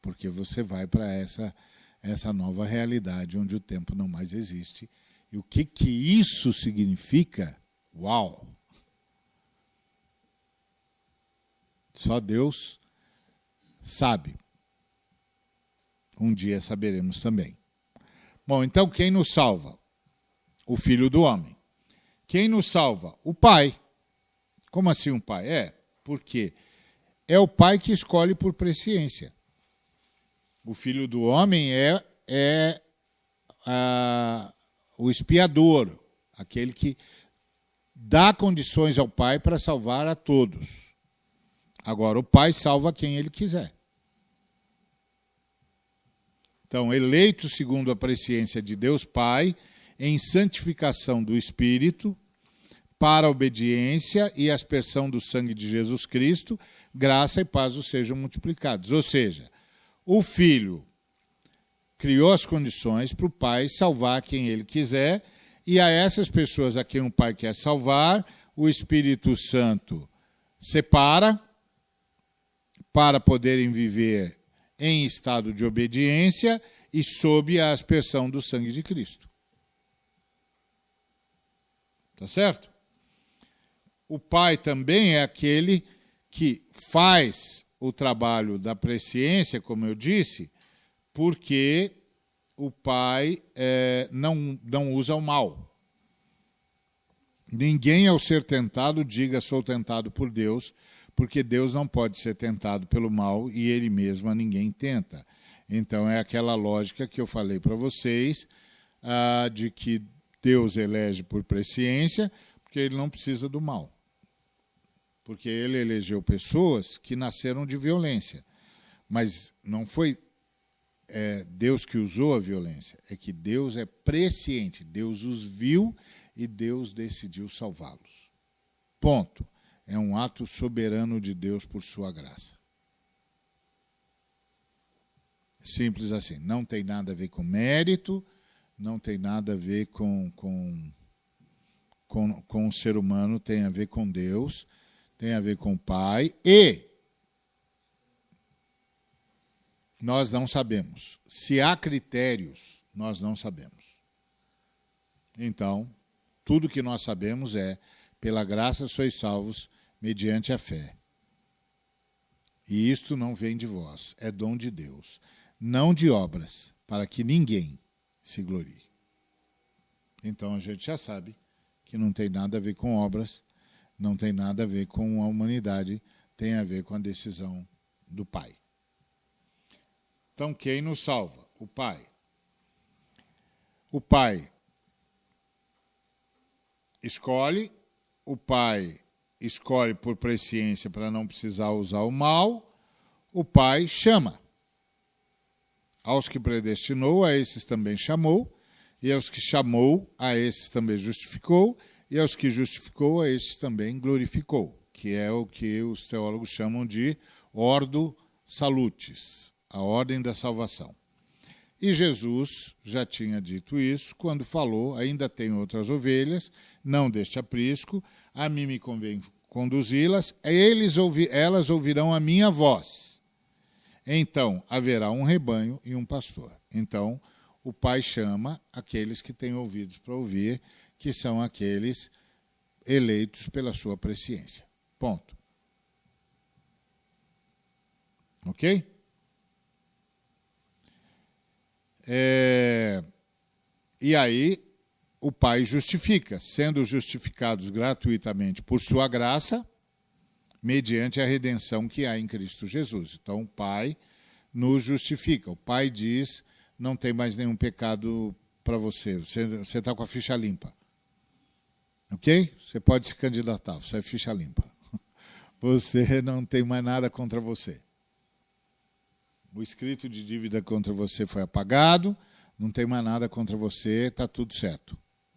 Porque você vai para essa nova realidade onde o tempo não mais existe. E o que isso significa? Uau! Só Deus sabe. Um dia saberemos também. Bom, então quem nos salva? O Filho do Homem. Quem nos salva? O Pai. Como assim um Pai? Porque é o Pai que escolhe por presciência. O Filho do Homem é o expiador, aquele que dá condições ao Pai para salvar a todos. Agora, o Pai salva quem Ele quiser. Então, eleito segundo a presciência de Deus Pai, em santificação do Espírito, para a obediência e aspersão do sangue de Jesus Cristo, graça e paz os sejam multiplicados. Ou seja, o Filho criou as condições para o Pai salvar quem Ele quiser, e a essas pessoas a quem o Pai quer salvar, o Espírito Santo separa para poderem viver em estado de obediência e sob a aspersão do sangue de Cristo. Tá certo? O Pai também é aquele que faz o trabalho da presciência, como eu disse, porque o Pai não usa o mal. Ninguém, ao ser tentado, diga sou tentado por Deus, porque Deus não pode ser tentado pelo mal e Ele mesmo a ninguém tenta. Então é aquela lógica que eu falei para vocês, de que Deus elege por presciência, porque Ele não precisa do mal. Porque Ele elegeu pessoas que nasceram de violência. Mas não foi Deus que usou a violência, é que Deus é presciente, Deus os viu e Deus decidiu salvá-los. Ponto. É um ato soberano de Deus por sua graça. Simples assim. Não tem nada a ver com mérito, não tem nada a ver com o ser humano, tem a ver com Deus, tem a ver com o Pai, e nós não sabemos. Se há critérios, nós não sabemos. Então, tudo que nós sabemos é, pela graça sois salvos, mediante a fé. E isto não vem de vós, é dom de Deus, não de obras, para que ninguém se glorie. Então a gente já sabe que não tem nada a ver com obras, não tem nada a ver com a humanidade, tem a ver com a decisão do Pai. Então quem nos salva? O Pai. O Pai escolhe, o Pai escolhe por presciência para não precisar usar o mal, o Pai chama. Aos que predestinou, a esses também chamou, e aos que chamou, a esses também justificou, e aos que justificou, a esses também glorificou, que é o que os teólogos chamam de ordo salutis, a ordem da salvação. E Jesus já tinha dito isso quando falou, ainda tem outras ovelhas, não deste aprisco, a mim me convém conduzi-las, elas ouvirão a minha voz. Então haverá um rebanho e um pastor. Então o Pai chama aqueles que têm ouvidos para ouvir, que são aqueles eleitos pela sua presciência. Ponto. Ok? E aí o Pai justifica, sendo justificados gratuitamente por sua graça, mediante a redenção que há em Cristo Jesus. Então o Pai nos justifica. O Pai diz, não tem mais nenhum pecado para você está com a ficha limpa. Ok? Você pode se candidatar, você é ficha limpa. Você não tem mais nada contra você. O escrito de dívida contra você foi apagado, não tem mais nada contra você, está tudo certo.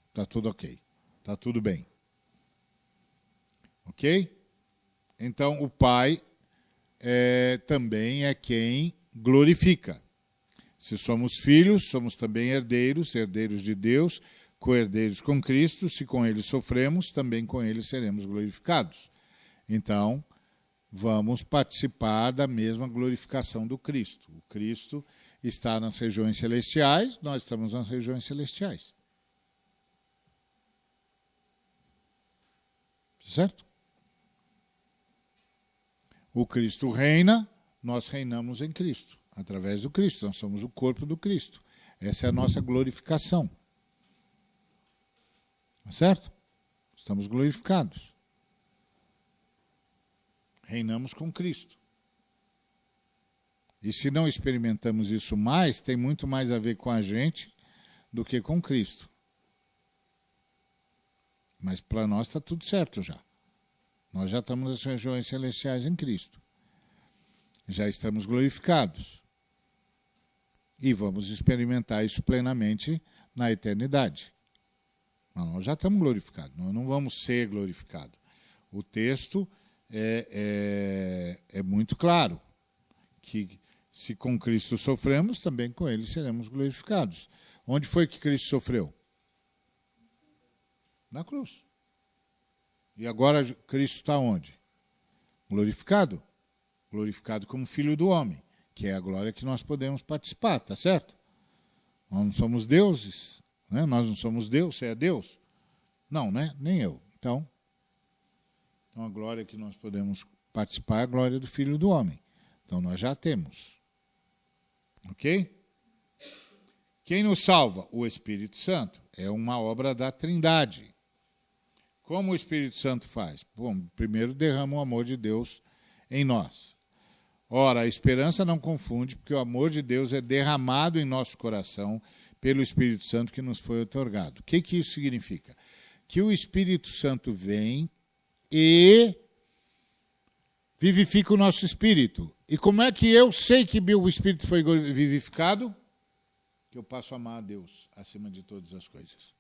Está tudo ok. Está tudo bem. Ok? Então, o Pai também é quem glorifica. Se somos filhos, somos também herdeiros, herdeiros de Deus, co-herdeiros com Cristo. Se com ele sofremos, também com ele seremos glorificados. Então, vamos participar da mesma glorificação do Cristo. O Cristo está nas regiões celestiais, nós estamos nas regiões celestiais. Certo? O Cristo reina, nós reinamos em Cristo, através do Cristo. Nós somos o corpo do Cristo. Essa é a nossa glorificação. Certo? Estamos glorificados. Reinamos com Cristo. E se não experimentamos isso mais, tem muito mais a ver com a gente do que com Cristo. Mas para nós está tudo certo já. Nós já estamos nas regiões celestiais em Cristo. Já estamos glorificados. E vamos experimentar isso plenamente na eternidade. Mas nós já estamos glorificados, nós não vamos ser glorificados. O texto é muito claro que se com Cristo sofremos, também com ele seremos glorificados. Onde foi que Cristo sofreu? Na cruz. E agora Cristo está onde? Glorificado. Glorificado como Filho do Homem, que é a glória que nós podemos participar, tá certo? Nós não somos deuses, né? Nós não somos Deus, você é Deus? Não, né? Nem eu. Então a glória que nós podemos participar é a glória do Filho do Homem. Então nós já temos. Ok? Quem nos salva? O Espírito Santo. É uma obra da Trindade. Como o Espírito Santo faz? Bom, primeiro derrama o amor de Deus em nós. Ora, a esperança não confunde, porque o amor de Deus é derramado em nosso coração pelo Espírito Santo que nos foi otorgado. O que isso significa? Que o Espírito Santo vem e vivifica o nosso espírito. E como é que eu sei que meu espírito foi vivificado? Que eu passo a amar a Deus acima de todas as coisas.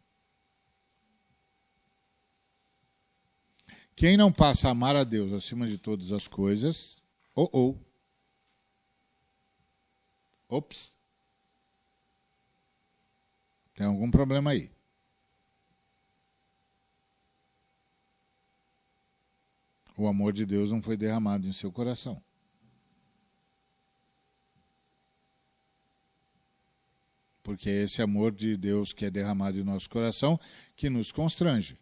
Quem não passa a amar a Deus acima de todas as coisas, ops, tem algum problema aí. O amor de Deus não foi derramado em seu coração. Porque é esse amor de Deus que é derramado em nosso coração que nos constrange.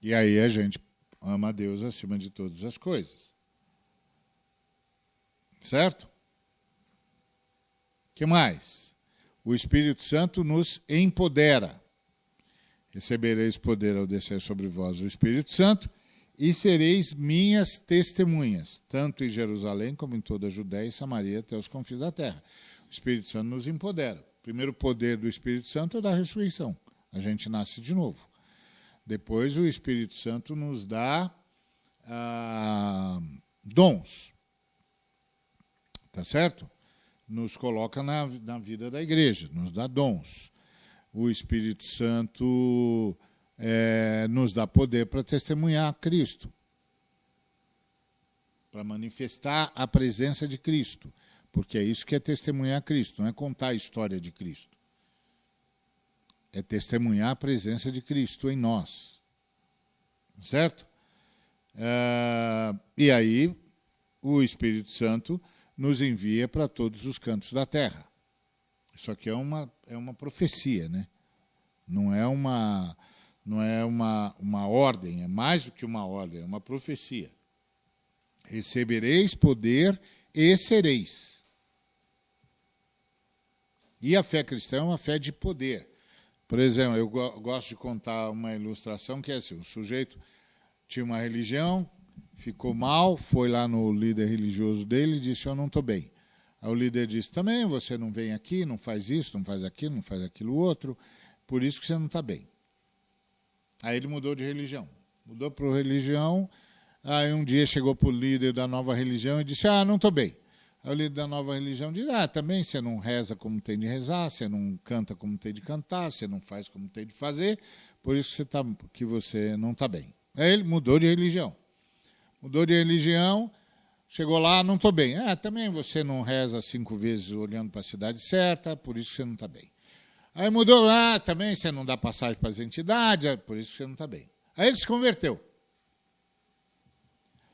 E aí a gente ama a Deus acima de todas as coisas. Certo? O que mais? O Espírito Santo nos empodera. Recebereis poder ao descer sobre vós o Espírito Santo e sereis minhas testemunhas, tanto em Jerusalém como em toda a Judéia e Samaria até os confins da terra. O Espírito Santo nos empodera. O primeiro poder do Espírito Santo é da ressurreição. A gente nasce de novo. Depois o Espírito Santo nos dá dons. Tá certo? Nos coloca na vida da igreja, nos dá dons. O Espírito Santo nos dá poder para testemunhar a Cristo, para manifestar a presença de Cristo, porque é isso que é testemunhar a Cristo, não é contar a história de Cristo. É testemunhar a presença de Cristo em nós. Certo? E aí o Espírito Santo nos envia para todos os cantos da terra. Isso aqui é uma profecia, né? Não é uma ordem, é mais do que uma ordem, é uma profecia. Recebereis poder e sereis. E a fé cristã é uma fé de poder. Por exemplo, eu gosto de contar uma ilustração que é assim, o sujeito tinha uma religião, ficou mal, foi lá no líder religioso dele e disse, eu não estou bem. Aí o líder disse, também você não vem aqui, não faz isso, não faz aquilo outro, por isso que você não está bem. Aí ele mudou de religião. Mudou para a religião, aí um dia chegou para o líder da nova religião e disse, não estou bem. Aí o líder da nova religião diz, também você não reza como tem de rezar, você não canta como tem de cantar, você não faz como tem de fazer, por isso que você não está bem. Aí ele mudou de religião. Mudou de religião, Chegou lá, não estou bem. Também você não reza 5 vezes olhando para a cidade certa, por isso você não está bem. Aí mudou, também você não dá passagem para as entidades, por isso você não está bem. Aí ele se converteu.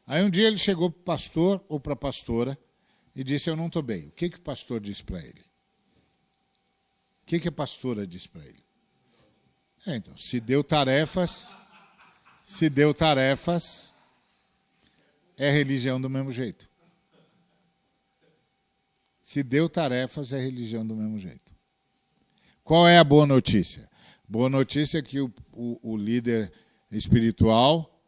Aí um dia ele chegou para o pastor ou para a pastora e disse, eu não estou bem. O que o pastor disse para ele? O que a pastora disse para ele? Então, se deu tarefas, é religião do mesmo jeito. Se deu tarefas, é religião do mesmo jeito. Qual é a boa notícia? Boa notícia é que o líder espiritual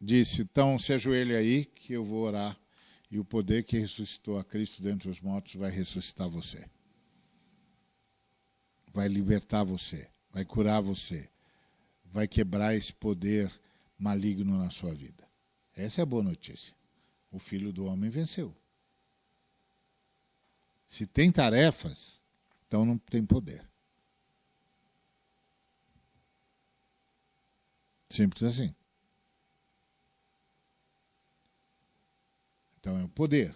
disse, então se ajoelhe aí que eu vou orar e o poder que ressuscitou a Cristo dentre os mortos vai ressuscitar você. Vai libertar você, vai curar você, vai quebrar esse poder maligno na sua vida. Essa é a boa notícia. O Filho do Homem venceu. Se tem tarefas, então não tem poder. Simples assim. Então é o poder.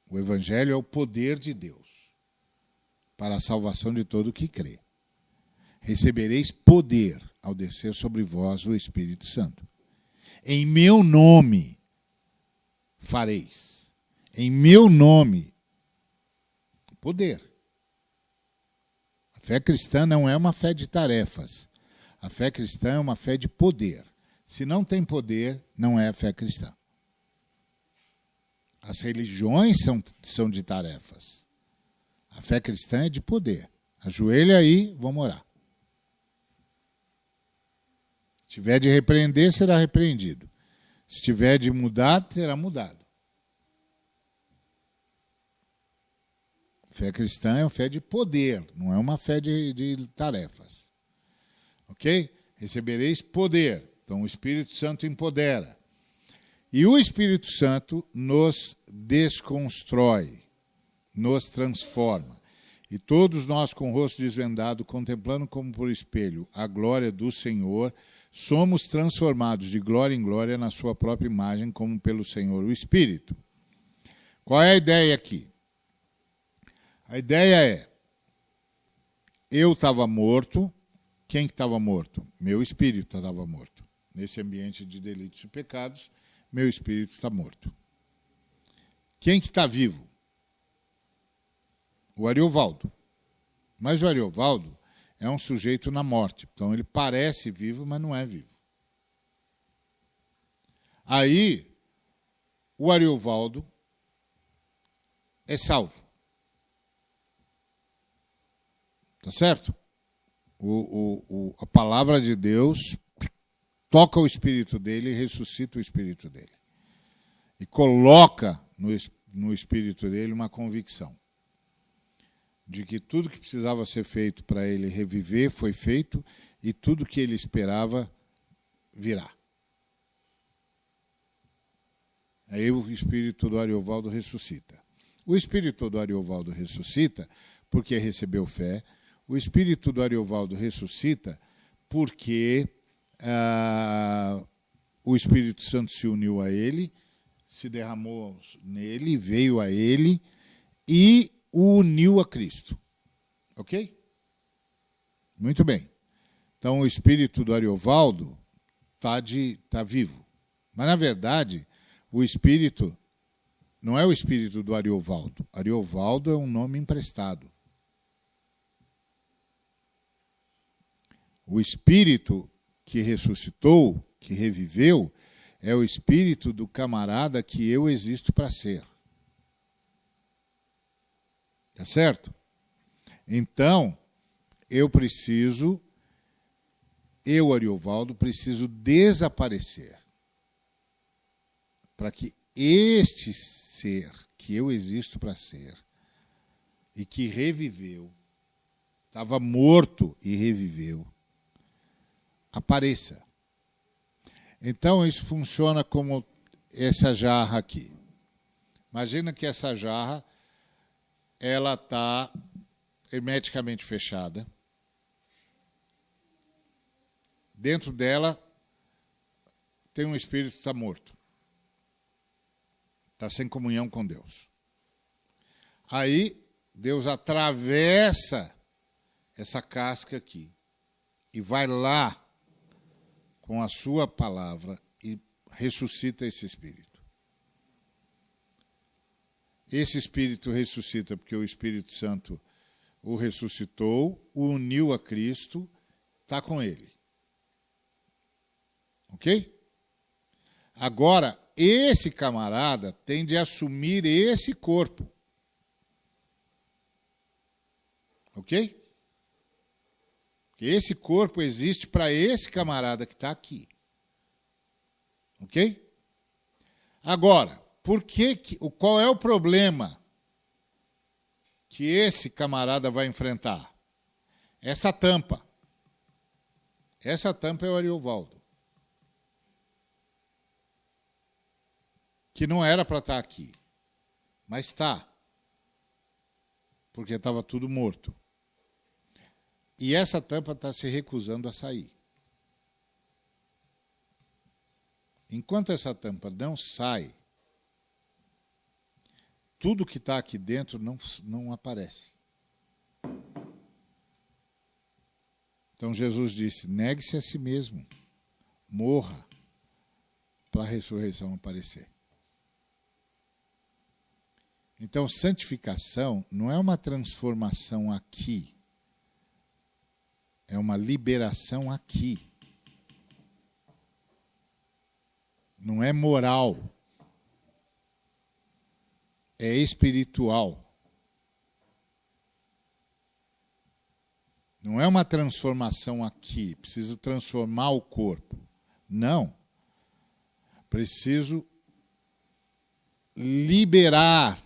O Evangelho é o poder de Deus para a salvação de todo o que crê. Recebereis poder ao descer sobre vós o Espírito Santo. Em meu nome fareis. Em meu nome. Poder. A fé cristã não é uma fé de tarefas. A fé cristã é uma fé de poder. Se não tem poder, não é a fé cristã. As religiões são de tarefas. A fé cristã é de poder. Ajoelha aí, vamos orar. Se tiver de repreender, será repreendido. Se tiver de mudar, será mudado. Fé cristã é uma fé de poder, não é uma fé de tarefas. Ok? Recebereis poder. Então o Espírito Santo empodera. E o Espírito Santo nos desconstrói, nos transforma. E todos nós, com o rosto desvendado, contemplando como por espelho a glória do Senhor, somos transformados de glória em glória na sua própria imagem, como pelo Senhor o Espírito. Qual é a ideia aqui? A ideia é, eu estava morto, quem que estava morto? Meu espírito estava morto. Nesse ambiente de delitos e pecados, meu espírito está morto. Quem que está vivo? O Ariovaldo. Mas o Ariovaldo é um sujeito na morte. Então ele parece vivo, mas não é vivo. Aí, o Ariovaldo é salvo. Tá certo? A palavra de Deus toca o espírito dele e ressuscita o espírito dele. E coloca no espírito dele uma convicção de que tudo que precisava ser feito para ele reviver foi feito e tudo que ele esperava virá. Aí o espírito do Ariovaldo ressuscita. O espírito do Ariovaldo ressuscita porque recebeu fé. O espírito do Ariovaldo ressuscita porque o Espírito Santo se uniu a ele, se derramou nele, veio a ele e o uniu a Cristo. Ok? Muito bem. Então o espírito do Ariovaldo está vivo. Mas, na verdade, o espírito não é o espírito do Ariovaldo. Ariovaldo é um nome emprestado. O espírito que ressuscitou, que reviveu, é o espírito do camarada que eu existo para ser. Tá certo? Então, eu, Ariovaldo, preciso desaparecer para que este ser que eu existo para ser e que reviveu, estava morto e reviveu, apareça. Então, isso funciona como essa jarra aqui. Imagina que essa jarra ela está hermeticamente fechada. Dentro dela tem um espírito que está morto. Está sem comunhão com Deus. Aí, Deus atravessa essa casca aqui e vai lá com a sua palavra e ressuscita esse espírito. Esse espírito ressuscita porque o Espírito Santo o ressuscitou, o uniu a Cristo, está com ele. Ok? Agora, esse camarada tem de assumir esse corpo. Ok? Porque esse corpo existe para esse camarada que está aqui. Ok? Agora, qual é o problema que esse camarada vai enfrentar? Essa tampa. Essa tampa é o Ariovaldo. Que não era para estar aqui, mas está. Porque estava tudo morto. E essa tampa está se recusando a sair. Enquanto essa tampa não sai, tudo que está aqui dentro não aparece. Então Jesus disse, negue-se a si mesmo, morra, para a ressurreição aparecer. Então, santificação não é uma transformação aqui, é uma liberação aqui. Não é moral. É espiritual. Não é uma transformação aqui. Preciso transformar o corpo. Não. Preciso liberar.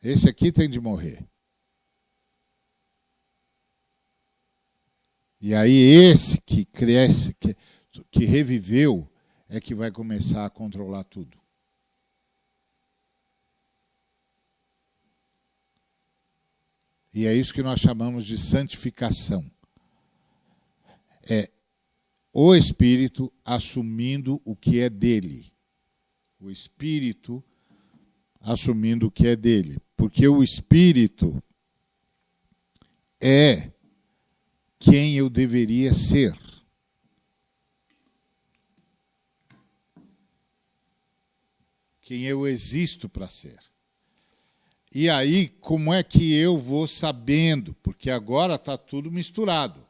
Esse aqui tem de morrer. E aí esse que cresce, que reviveu, é que vai começar a controlar tudo. E é isso que nós chamamos de santificação. É o Espírito assumindo o que é dele. O Espírito assumindo o que é dele. Porque o Espírito é quem eu deveria ser. Quem eu existo para ser. E aí, como é que eu vou sabendo? Porque agora está tudo misturado.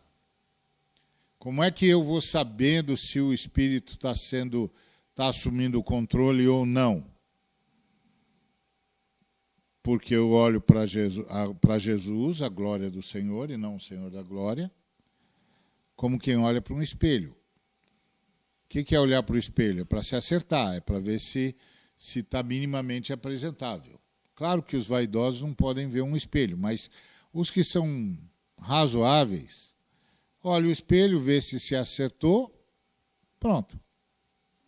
Como é que eu vou sabendo se o Espírito está assumindo o controle ou não? Porque eu olho para Jesus, a glória do Senhor, e não o Senhor da glória, como quem olha para um espelho. O que é olhar para o espelho? É para se acertar, é para ver se está minimamente apresentável. Claro que os vaidosos não podem ver um espelho, mas os que são razoáveis, olha o espelho, vê se acertou, pronto.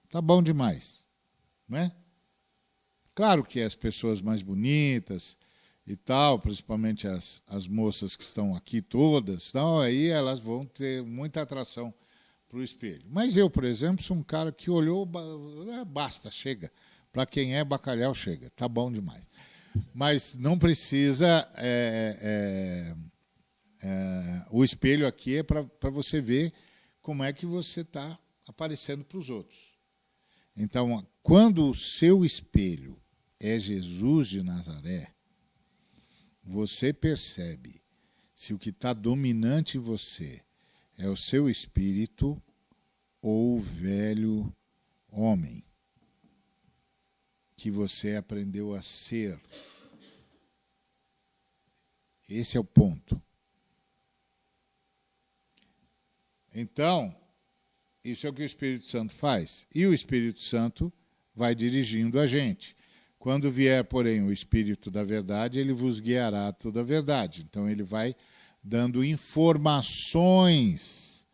Está bom demais. Não é? Claro que as pessoas mais bonitas e tal, principalmente as moças que estão aqui todas, então, aí elas vão ter muita atração para o espelho. Mas eu, por exemplo, sou um cara que olhou, basta, chega. Para quem é bacalhau, chega. Está bom demais. Mas não precisa... o espelho aqui é para você ver como é que você está aparecendo para os outros. Então, quando o seu espelho é Jesus de Nazaré, você percebe se o que está dominante em você é o seu espírito ou o velho homem que você aprendeu a ser. Esse é o ponto. Então, isso é o que o Espírito Santo faz. E o Espírito Santo vai dirigindo a gente. Quando vier, porém, o Espírito da verdade, ele vos guiará a toda a verdade. Então, ele vai dando informações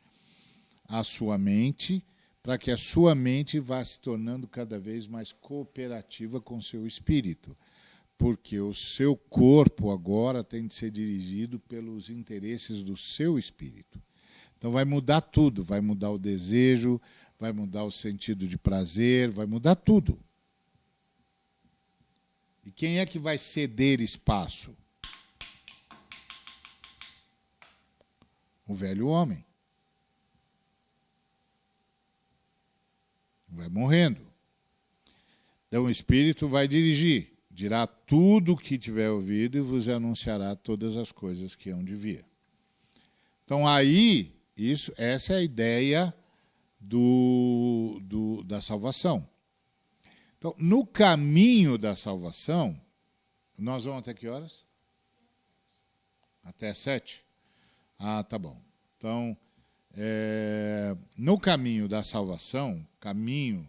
à sua mente, para que a sua mente vá se tornando cada vez mais cooperativa com o seu espírito. Porque o seu corpo agora tem de ser dirigido pelos interesses do seu espírito. Então vai mudar tudo, vai mudar o desejo, vai mudar o sentido de prazer, vai mudar tudo. E quem é que vai ceder espaço? O velho homem. Vai morrendo. Então o Espírito vai dirigir, dirá tudo o que tiver ouvido e vos anunciará todas as coisas que hão de vir. Então aí, essa é a ideia da salvação. Então, no caminho da salvação, nós vamos até que horas? Até 7? Ah, tá bom. Então, no caminho da salvação, caminho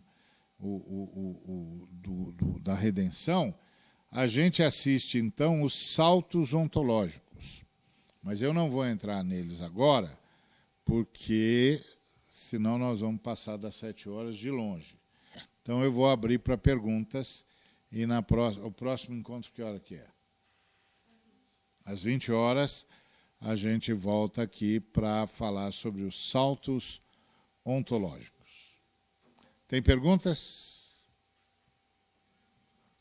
da redenção, a gente assiste, então, os saltos ontológicos. Mas eu não vou entrar neles agora, porque senão nós vamos passar das 7 horas de longe. Então, eu vou abrir para perguntas e o próximo encontro, que hora que é? Às 20 horas, a gente volta aqui para falar sobre os saltos ontológicos. Tem perguntas?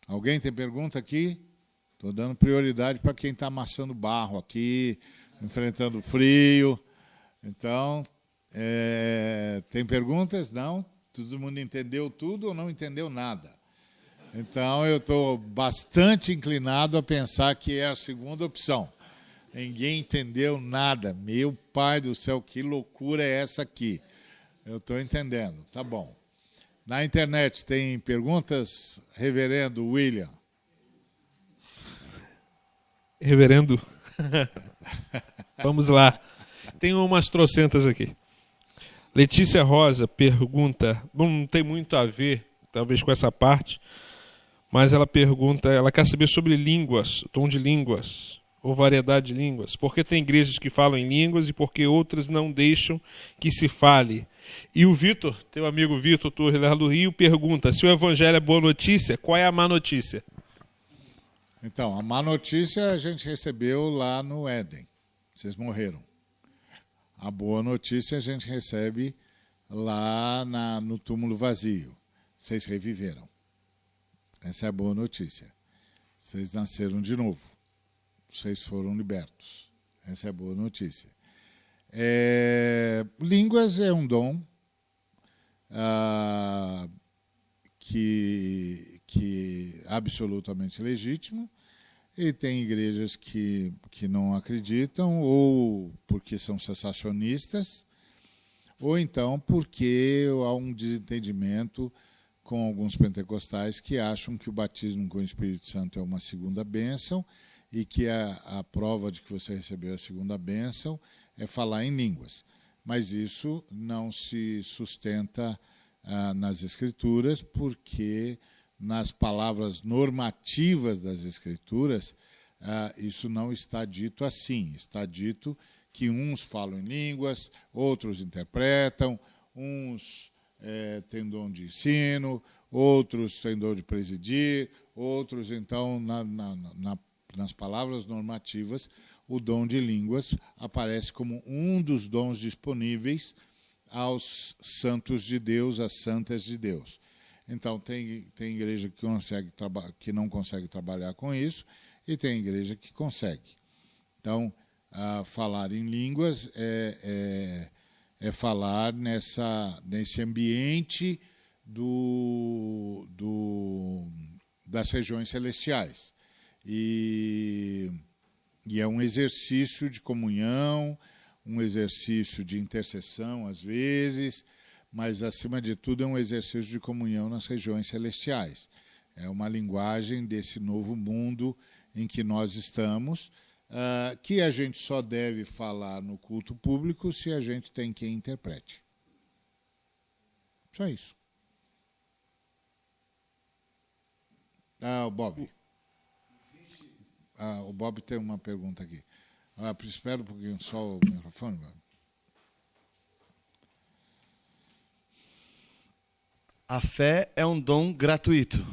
Alguém tem pergunta aqui? Estou dando prioridade para quem está amassando barro aqui, enfrentando frio. Então, tem perguntas? Não? Todo mundo entendeu tudo ou não entendeu nada? Então, eu estou bastante inclinado a pensar que é a segunda opção. Ninguém entendeu nada. Meu pai do céu, que loucura é essa aqui? Eu estou entendendo. Tá bom. Na internet tem perguntas? Reverendo William. Reverendo. Vamos lá. Tem umas trocentas aqui. Letícia Rosa pergunta, não tem muito a ver, talvez, com essa parte, mas ela pergunta, ela quer saber sobre línguas, tom de línguas, ou variedade de línguas. Por que tem igrejas que falam em línguas e por que outras não deixam que se fale? E o Vitor, teu amigo Vitor Torres do Rio, pergunta, se o evangelho é boa notícia, qual é a má notícia? Então, a má notícia a gente recebeu lá no Éden. Vocês morreram. A boa notícia a gente recebe lá no túmulo vazio. Vocês reviveram. Essa é a boa notícia. Vocês nasceram de novo. Vocês foram libertos. Essa é a boa notícia. Línguas é um dom que é absolutamente legítimo, e tem igrejas que não acreditam, ou porque são sensacionistas, ou então porque há um desentendimento com alguns pentecostais que acham que o batismo com o Espírito Santo é uma segunda bênção e que a prova de que você recebeu a segunda bênção é falar em línguas. Mas isso não se sustenta nas Escrituras, porque nas palavras normativas das Escrituras, isso não está dito assim. Está dito que uns falam em línguas, outros interpretam, uns têm dom de ensino, outros têm dom de presidir, outros, então, nas palavras normativas, o dom de línguas aparece como um dos dons disponíveis aos santos de Deus, às santas de Deus. Então, tem igreja que não consegue trabalhar com isso, e tem igreja que consegue. Então, falar em línguas é falar nesse ambiente das regiões celestiais. E é um exercício de comunhão, um exercício de intercessão, às vezes, mas, acima de tudo, é um exercício de comunhão nas regiões celestiais. É uma linguagem desse novo mundo em que nós estamos, que a gente só deve falar no culto público se a gente tem quem interprete. Só isso. O Bob. O Bob tem uma pergunta aqui. Espera um pouquinho só o microfone, Bob. A fé é um dom gratuito.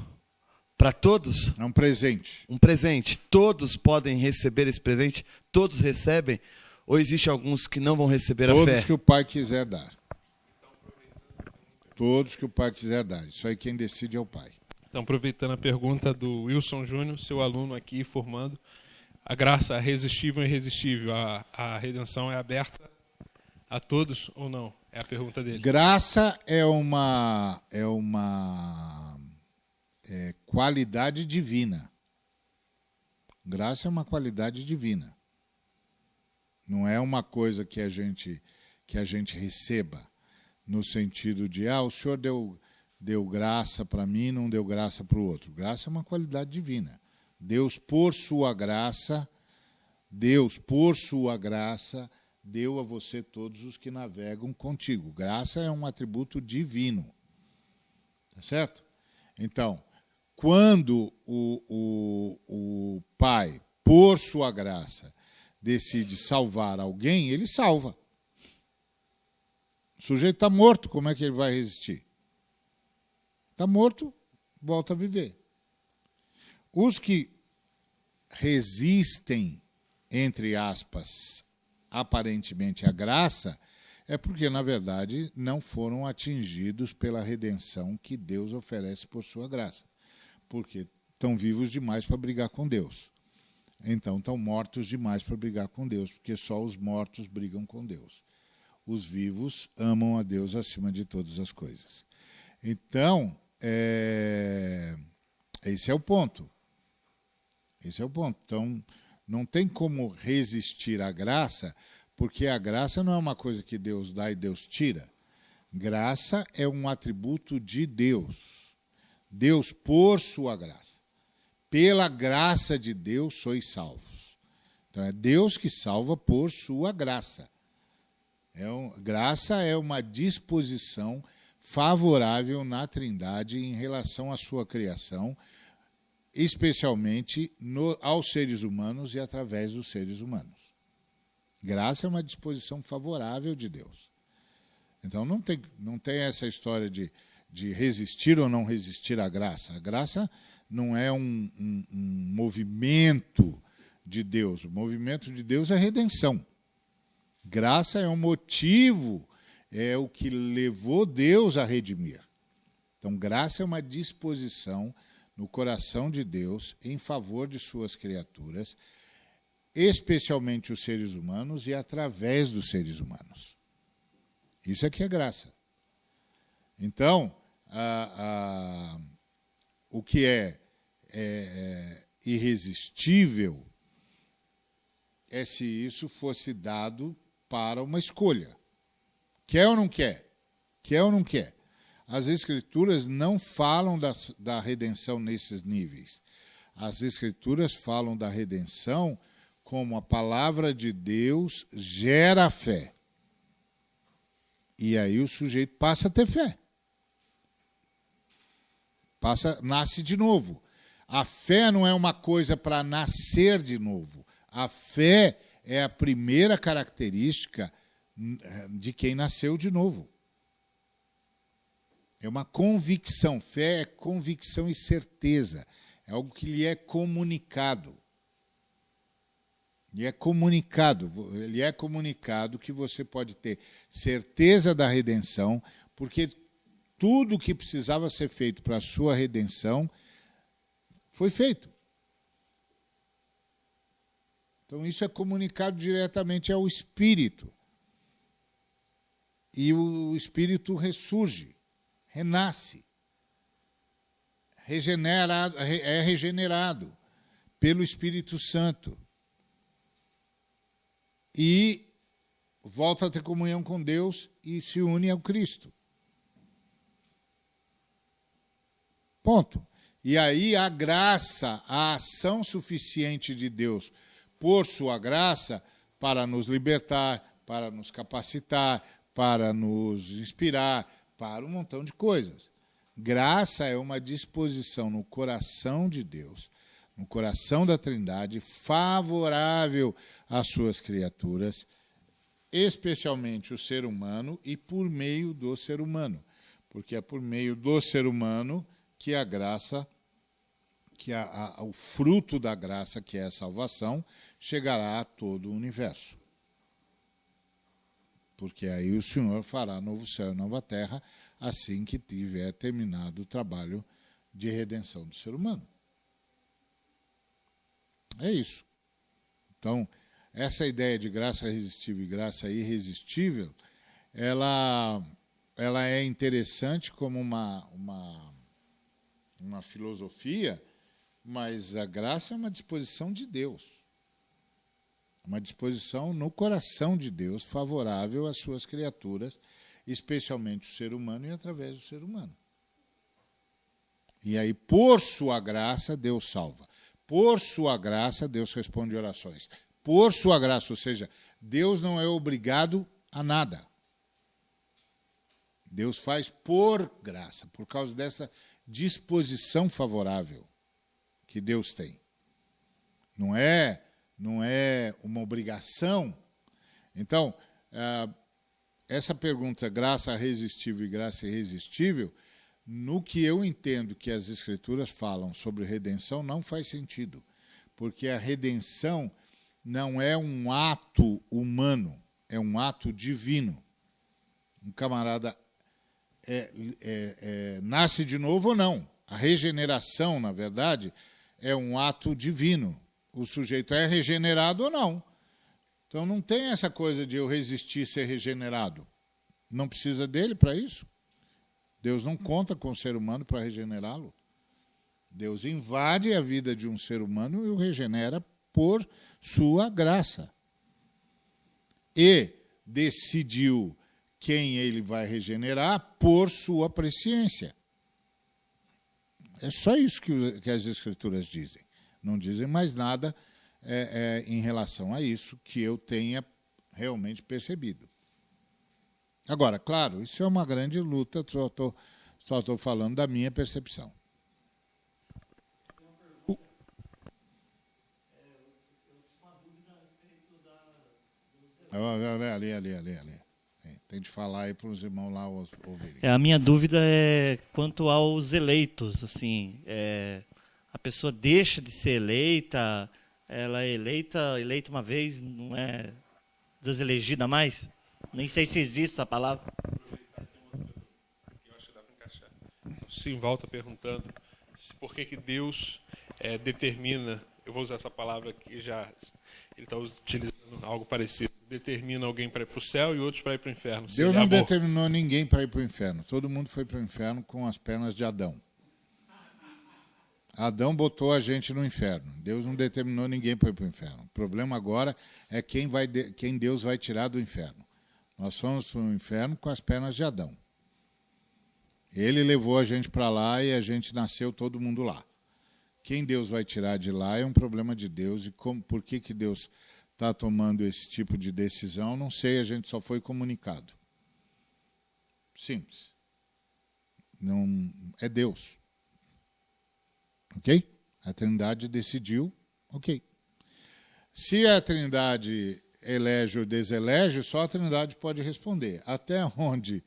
Para todos? É um presente. Um presente. Todos podem receber esse presente? Todos recebem? Ou existe alguns que não vão receber a Todos fé? que o Pai quiser dar. Todos que o Pai quiser dar. Isso aí quem decide é o Pai. Então, aproveitando a pergunta do Wilson Júnior, seu aluno aqui formando, a graça irresistível e irresistível, a redenção é aberta a todos ou não? É a pergunta dele. Graça é uma qualidade divina. Graça é uma qualidade divina. Não é uma coisa que a gente receba no sentido de, o Senhor deu graça para mim, não deu graça para o outro. Graça é uma qualidade divina. Deus, por sua graça, deu a você todos os que navegam contigo. Graça é um atributo divino. Tá certo? Então, quando o Pai, por sua graça, decide salvar alguém, ele salva. O sujeito está morto, como é que ele vai resistir? Está morto, volta a viver. Os que resistem, entre aspas, aparentemente à graça, é porque, na verdade, não foram atingidos pela redenção que Deus oferece por sua graça. Porque estão vivos demais para brigar com Deus. Então, estão mortos demais para brigar com Deus, porque só os mortos brigam com Deus. Os vivos amam a Deus acima de todas as coisas. Então, esse é o ponto. Esse é o ponto. Então, não tem como resistir à graça, porque a graça não é uma coisa que Deus dá e Deus tira. Graça é um atributo de Deus. Deus, por sua graça. Pela graça de Deus, sois salvos. Então, é Deus que salva por sua graça. Graça é uma disposição favorável na Trindade em relação à sua criação, especialmente aos seres humanos e através dos seres humanos. Graça é uma disposição favorável de Deus. Então não tem essa história de resistir ou não resistir à graça. A graça não é um movimento de Deus. O movimento de Deus é redenção. Graça é um motivo, é o que levou Deus a redimir. Então, graça é uma disposição no coração de Deus em favor de suas criaturas, especialmente os seres humanos e através dos seres humanos. Isso aqui é graça. Então, o que é irresistível é se isso fosse dado para uma escolha. Quer ou não quer? Quer ou não quer? As Escrituras não falam da redenção nesses níveis. As Escrituras falam da redenção como a palavra de Deus gera fé. E aí o sujeito passa a ter fé. Nasce de novo. A fé não é uma coisa para nascer de novo. A fé é a primeira característica de quem nasceu de novo. É uma convicção. Fé é convicção e certeza. É algo que lhe é comunicado. Lhe é comunicado que você pode ter certeza da redenção, porque tudo o que precisava ser feito para a sua redenção foi feito. Então, isso é comunicado diretamente ao Espírito. E o Espírito ressurge, renasce, é regenerado pelo Espírito Santo. E volta a ter comunhão com Deus e se une ao Cristo. Ponto. E aí a graça, a ação suficiente de Deus por sua graça para nos libertar, para nos capacitar, para nos inspirar, para um montão de coisas. Graça é uma disposição no coração de Deus, no coração da Trindade, favorável às suas criaturas, especialmente o ser humano e por meio do ser humano. Porque é por meio do ser humano que a graça, o fruto da graça, que é a salvação, chegará a todo o universo. porque aí o Senhor fará novo céu e nova terra assim que tiver terminado o trabalho de redenção do ser humano. É isso. Então, essa ideia de graça resistível e graça irresistível, ela é interessante como uma filosofia, mas a graça é uma disposição de Deus. Uma disposição no coração de Deus favorável às suas criaturas, especialmente o ser humano e através do ser humano. E aí, por sua graça, Deus salva. Por sua graça, Deus responde orações. Por sua graça, ou seja, Deus não é obrigado a nada. Deus faz por graça, por causa dessa disposição favorável que Deus tem. Não é uma obrigação. Então, essa pergunta, graça resistível e graça irresistível, no que eu entendo que as Escrituras falam sobre redenção, não faz sentido. Porque a redenção não é um ato humano, é um ato divino. Um camarada nasce de novo ou não. A regeneração, na verdade, é um ato divino. O sujeito é regenerado ou não. Então não tem essa coisa de eu resistir ser regenerado. Não precisa dele para isso. Deus não conta com o ser humano para regenerá-lo. Deus invade a vida de um ser humano e o regenera por sua graça. E decidiu quem ele vai regenerar por sua presciência. É só isso que as Escrituras dizem. Não dizem mais nada em relação a isso que eu tenha realmente percebido. Agora, claro, isso é uma grande luta, só estou falando da minha percepção. Ali. Tem de falar aí para os irmãos lá ouvirem. A minha dúvida é quanto aos eleitos. Assim, a pessoa deixa de ser eleita, ela é eleita uma vez, não é deselegida mais? Nem sei se existe essa palavra. Eu acho que dá para encaixar. Sim, volta perguntando por que Deus determina, eu vou usar essa palavra que já ele está utilizando algo parecido, determina alguém para ir para o céu e outros para ir para o inferno. Deus não determinou ninguém para ir para o inferno. Todo mundo foi para o inferno com as pernas de Adão. Adão botou a gente no inferno. Deus não determinou ninguém para ir para o inferno. O problema agora é quem Deus vai tirar do inferno. Nós fomos para o inferno com as pernas de Adão. Ele levou a gente para lá e a gente nasceu todo mundo lá. Quem Deus vai tirar de lá é um problema de Deus. E por que Deus está tomando esse tipo de decisão, não sei, a gente só foi comunicado. Simples. Não, é Deus. Ok? A Trindade decidiu, ok. Se a Trindade elege ou deselege, só a Trindade pode responder. Até onde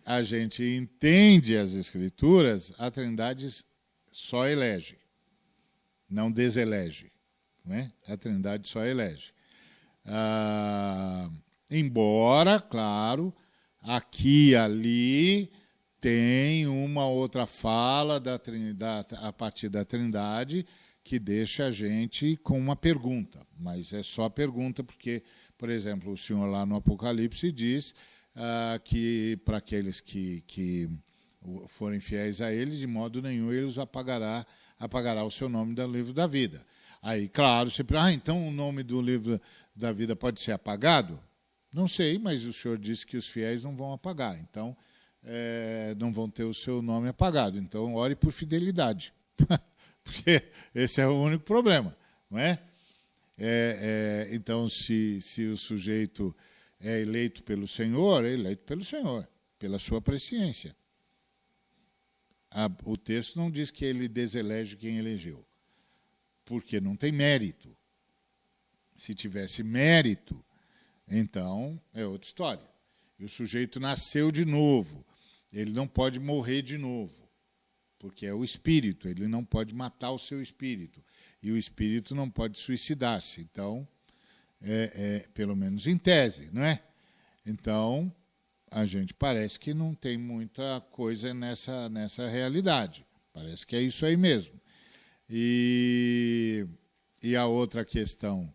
a gente entende as Escrituras, a Trindade só elege, não deselege. Né? A Trindade só elege. Embora, claro, aqui e ali tem uma outra fala a partir da Trindade que deixa a gente com uma pergunta, mas é só pergunta porque, por exemplo, o Senhor lá no Apocalipse diz que para aqueles que forem fiéis a Ele, de modo nenhum Ele os apagará o seu nome do livro da vida. Aí, claro, você pensa, então o nome do livro da vida pode ser apagado? Não sei, mas o Senhor disse que os fiéis não vão apagar, então não vão ter o seu nome apagado. Então, ore por fidelidade, porque esse é o único problema, não é? Então, se o sujeito é eleito pelo Senhor, é eleito pelo Senhor, pela sua presciência. O texto não diz que ele deselege quem elegeu, porque não tem mérito. Se tivesse mérito, então é outra história. E o sujeito nasceu de novo. Ele não pode morrer de novo, porque é o espírito. Ele não pode matar o seu espírito. E o espírito não pode suicidar-se. Então, pelo menos em tese, não é? Então, a gente parece que não tem muita coisa nessa realidade. Parece que é isso aí mesmo. E a outra questão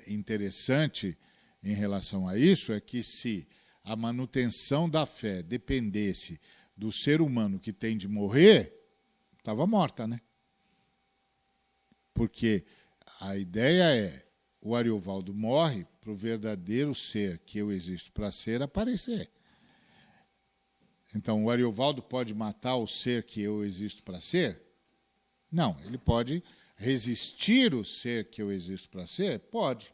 interessante em relação a isso é que se a manutenção da fé dependesse do ser humano que tem de morrer, estava morta, né? Porque a ideia é, o Ariovaldo morre para o verdadeiro ser que eu existo para ser aparecer. Então, o Ariovaldo pode matar o ser que eu existo para ser? Não, ele pode resistir o ser que eu existo para ser? Pode.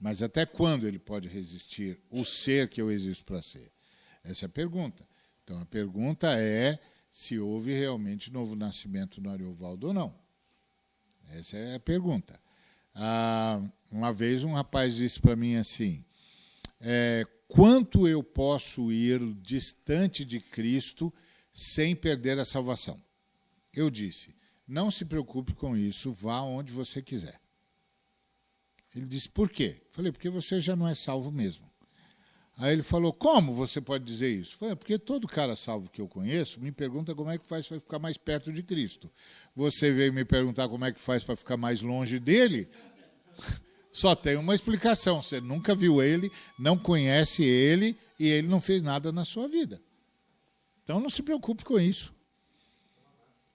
Mas até quando ele pode resistir o ser que eu existo para ser? Essa é a pergunta. Então, a pergunta é se houve realmente novo nascimento no Ariovaldo ou não. Essa é a pergunta. Uma vez um rapaz disse para mim assim, quanto eu posso ir distante de Cristo sem perder a salvação? Eu disse, não se preocupe com isso, vá onde você quiser. Ele disse, por quê? Falei, porque você já não é salvo mesmo. Aí ele falou, como você pode dizer isso? Falei, porque todo cara salvo que eu conheço me pergunta como é que faz para ficar mais perto de Cristo. Você veio me perguntar como é que faz para ficar mais longe dele? Só tem uma explicação, você nunca viu ele, não conhece ele e ele não fez nada na sua vida. Então não se preocupe com isso.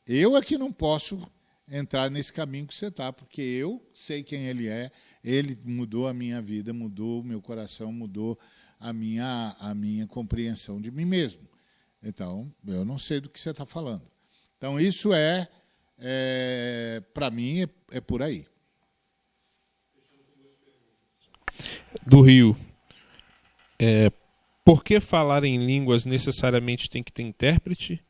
Eu é que não posso entrar nesse caminho que você está, porque eu sei quem ele é, ele mudou a minha vida, mudou o meu coração, mudou a minha compreensão de mim mesmo. Então, eu não sei do que você está falando. Então, isso para mim, é por aí. Do Rio. Por que falar em línguas necessariamente tem que ter intérprete?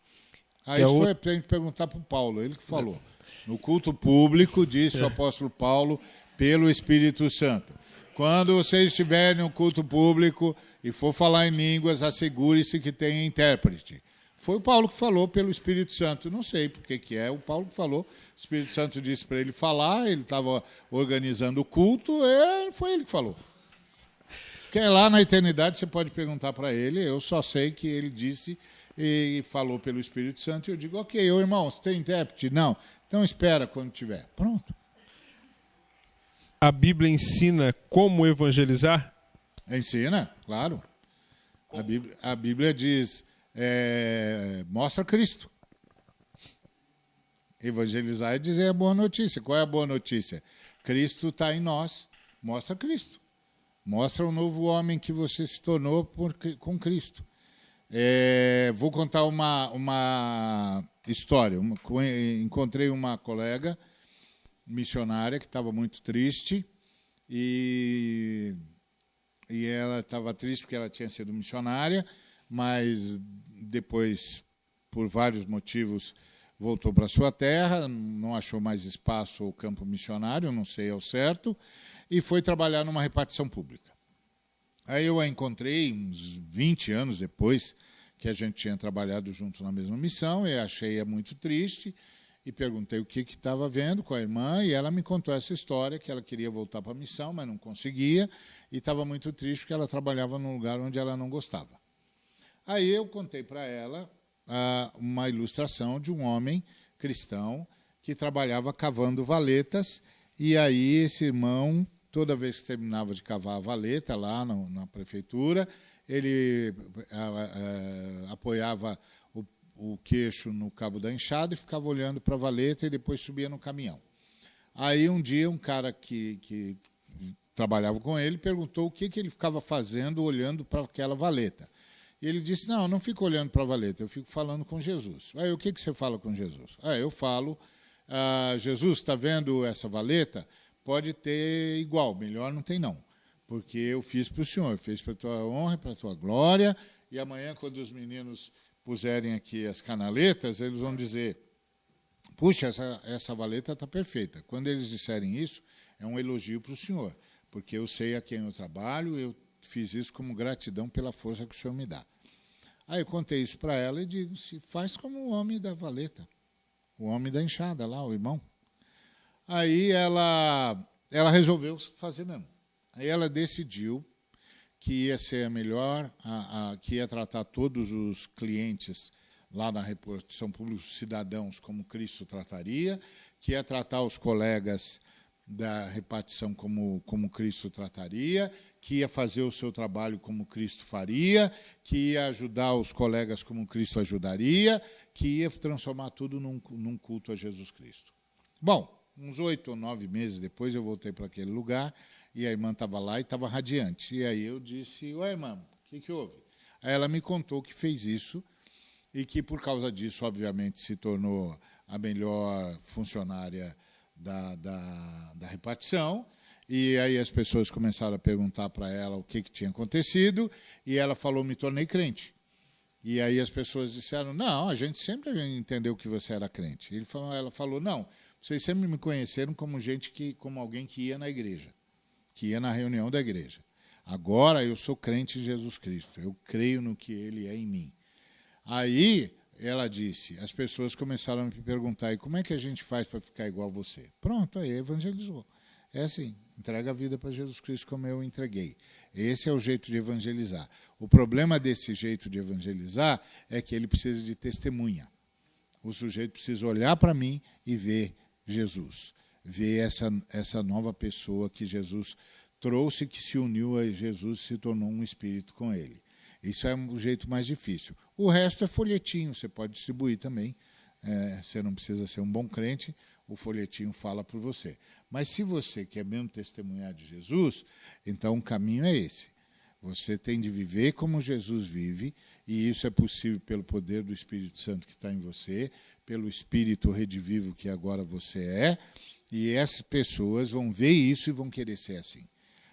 Isso foi para a gente perguntar para o Paulo, ele que falou. No culto público, disse o apóstolo Paulo, pelo Espírito Santo. Quando vocês estiverem no culto público e for falar em línguas, assegure-se que tem intérprete. Foi o Paulo que falou pelo Espírito Santo. Não sei por que é. O Paulo que falou. O Espírito Santo disse para ele falar, ele estava organizando o culto, foi ele que falou. Porque lá na eternidade você pode perguntar para ele, eu só sei que ele disse e falou pelo Espírito Santo, e eu digo, ok, irmão, você tem intérprete? Não. Então espera quando tiver. Pronto. A Bíblia ensina como evangelizar? Ensina, claro. A Bíblia diz, mostra Cristo. Evangelizar é dizer a boa notícia. Qual é a boa notícia? Cristo está em nós. Mostra Cristo. Mostra o novo homem que você se tornou com Cristo. Vou contar uma história. Encontrei uma colega missionária que estava muito triste e ela estava triste porque ela tinha sido missionária, mas depois, por vários motivos, voltou para sua terra, não achou mais espaço ou campo missionário, não sei ao certo, e foi trabalhar numa repartição pública. Aí eu a encontrei uns 20 anos depois que a gente tinha trabalhado junto na mesma missão, e achei-a muito triste, e perguntei o que estava vendo com a irmã, e ela me contou essa história, que ela queria voltar para a missão, mas não conseguia, e estava muito triste porque ela trabalhava num lugar onde ela não gostava. Aí eu contei para ela uma ilustração de um homem cristão que trabalhava cavando valetas, e aí esse irmão, toda vez que terminava de cavar a valeta lá na prefeitura, ele apoiava o queixo no cabo da enxada e ficava olhando para a valeta e depois subia no caminhão. Aí um dia um cara que trabalhava com ele perguntou o que ele ficava fazendo olhando para aquela valeta. E ele disse, não fico olhando para a valeta, eu fico falando com Jesus. Aí o que você fala com Jesus? Eu falo, Jesus, está vendo essa valeta? Pode ter igual, melhor não tem não. Porque eu fiz para o Senhor, eu fiz para a tua honra, para a tua glória, e amanhã quando os meninos puserem aqui as canaletas, eles vão dizer, puxa, essa valeta está perfeita. Quando eles disserem isso, é um elogio para o Senhor, porque eu sei a quem eu trabalho, eu fiz isso como gratidão pela força que o Senhor me dá. Aí eu contei isso para ela e digo, faz como o homem da valeta, o homem da enxada lá, o irmão. Aí ela ela resolveu fazer mesmo. Aí ela decidiu que ia ser a melhor, que ia tratar todos os clientes lá na repartição pública, os cidadãos, como Cristo trataria, que ia tratar os colegas da repartição como Cristo trataria, que ia fazer o seu trabalho como Cristo faria, que ia ajudar os colegas como Cristo ajudaria, que ia transformar tudo num culto a Jesus Cristo. Bom, uns 8 ou 9 meses depois eu voltei para aquele lugar e a irmã estava lá e estava radiante. E aí eu disse, ué, irmã, o que houve? Aí ela me contou que fez isso e que, por causa disso, obviamente, se tornou a melhor funcionária da repartição. E aí as pessoas começaram a perguntar para ela o que tinha acontecido, e ela falou, me tornei crente. E aí as pessoas disseram, não, a gente sempre entendeu que você era crente. Ela falou, não, vocês sempre me conheceram como alguém que ia na igreja, que ia na reunião da igreja. Agora eu sou crente em Jesus Cristo, eu creio no que Ele é em mim. Aí ela disse, as pessoas começaram a me perguntar, e como é que a gente faz para ficar igual a você? Pronto, aí evangelizou. É assim, entrega a vida para Jesus Cristo como eu entreguei. Esse é o jeito de evangelizar. O problema desse jeito de evangelizar é que ele precisa de testemunha. O sujeito precisa olhar para mim e ver Jesus. Ver essa nova pessoa que Jesus trouxe, que se uniu a Jesus e se tornou um espírito com ele. Isso é o jeito mais difícil. O resto é folhetinho, você pode distribuir também. Você não precisa ser um bom crente, o folhetinho fala por você. Mas se você quer mesmo testemunhar de Jesus, então o caminho é esse. Você tem de viver como Jesus vive, e isso é possível pelo poder do Espírito Santo que está em você, pelo Espírito redivivo que agora você é, e essas pessoas vão ver isso e vão querer ser assim.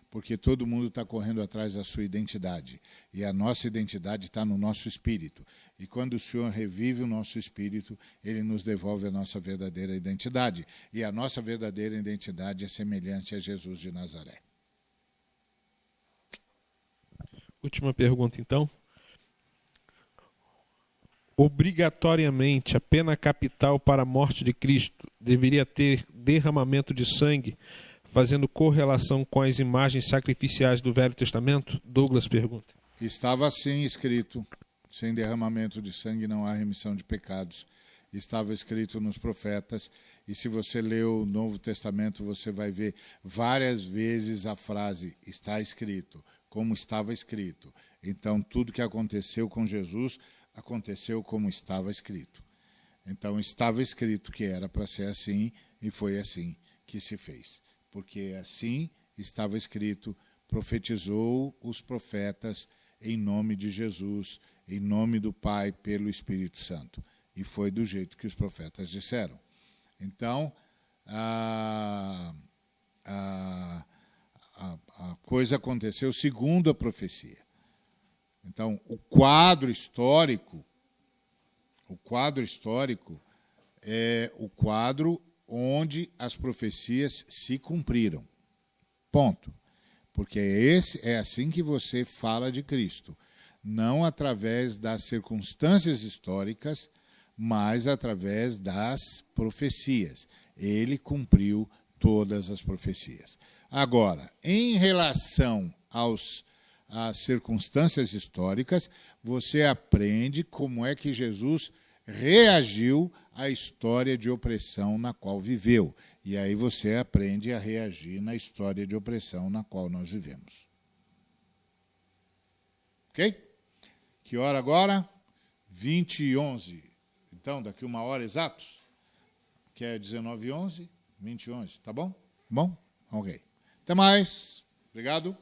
Porque todo mundo está correndo atrás da sua identidade. E a nossa identidade está no nosso espírito. E quando o Senhor revive o nosso espírito, Ele nos devolve a nossa verdadeira identidade. E a nossa verdadeira identidade é semelhante a Jesus de Nazaré. Última pergunta, então. Obrigatoriamente, a pena capital para a morte de Cristo deveria ter derramamento de sangue, fazendo correlação com as imagens sacrificiais do Velho Testamento? Douglas pergunta. Estava assim escrito, sem derramamento de sangue não há remissão de pecados. Estava escrito nos profetas, e se você lê o Novo Testamento, você vai ver várias vezes a frase, está escrito, como estava escrito. Então, tudo que aconteceu com Jesus, aconteceu como estava escrito. Então, estava escrito que era para ser assim, e foi assim que se fez. Porque assim estava escrito, profetizou os profetas em nome de Jesus, em nome do Pai, pelo Espírito Santo. E foi do jeito que os profetas disseram. Então, a coisa aconteceu segundo a profecia. Então, o quadro histórico é o quadro onde as profecias se cumpriram. Ponto. Porque é assim que você fala de Cristo. Não através das circunstâncias históricas, mas através das profecias. Ele cumpriu todas as profecias. Agora, em relação às circunstâncias históricas, você aprende como é que Jesus reagiu à história de opressão na qual viveu. E aí você aprende a reagir na história de opressão na qual nós vivemos. Ok? Que hora agora? 20h11. Então, daqui 1 hora exatos? Que é 19h11? 20h11, tá bom? Bom? Ok. Até mais. Obrigado.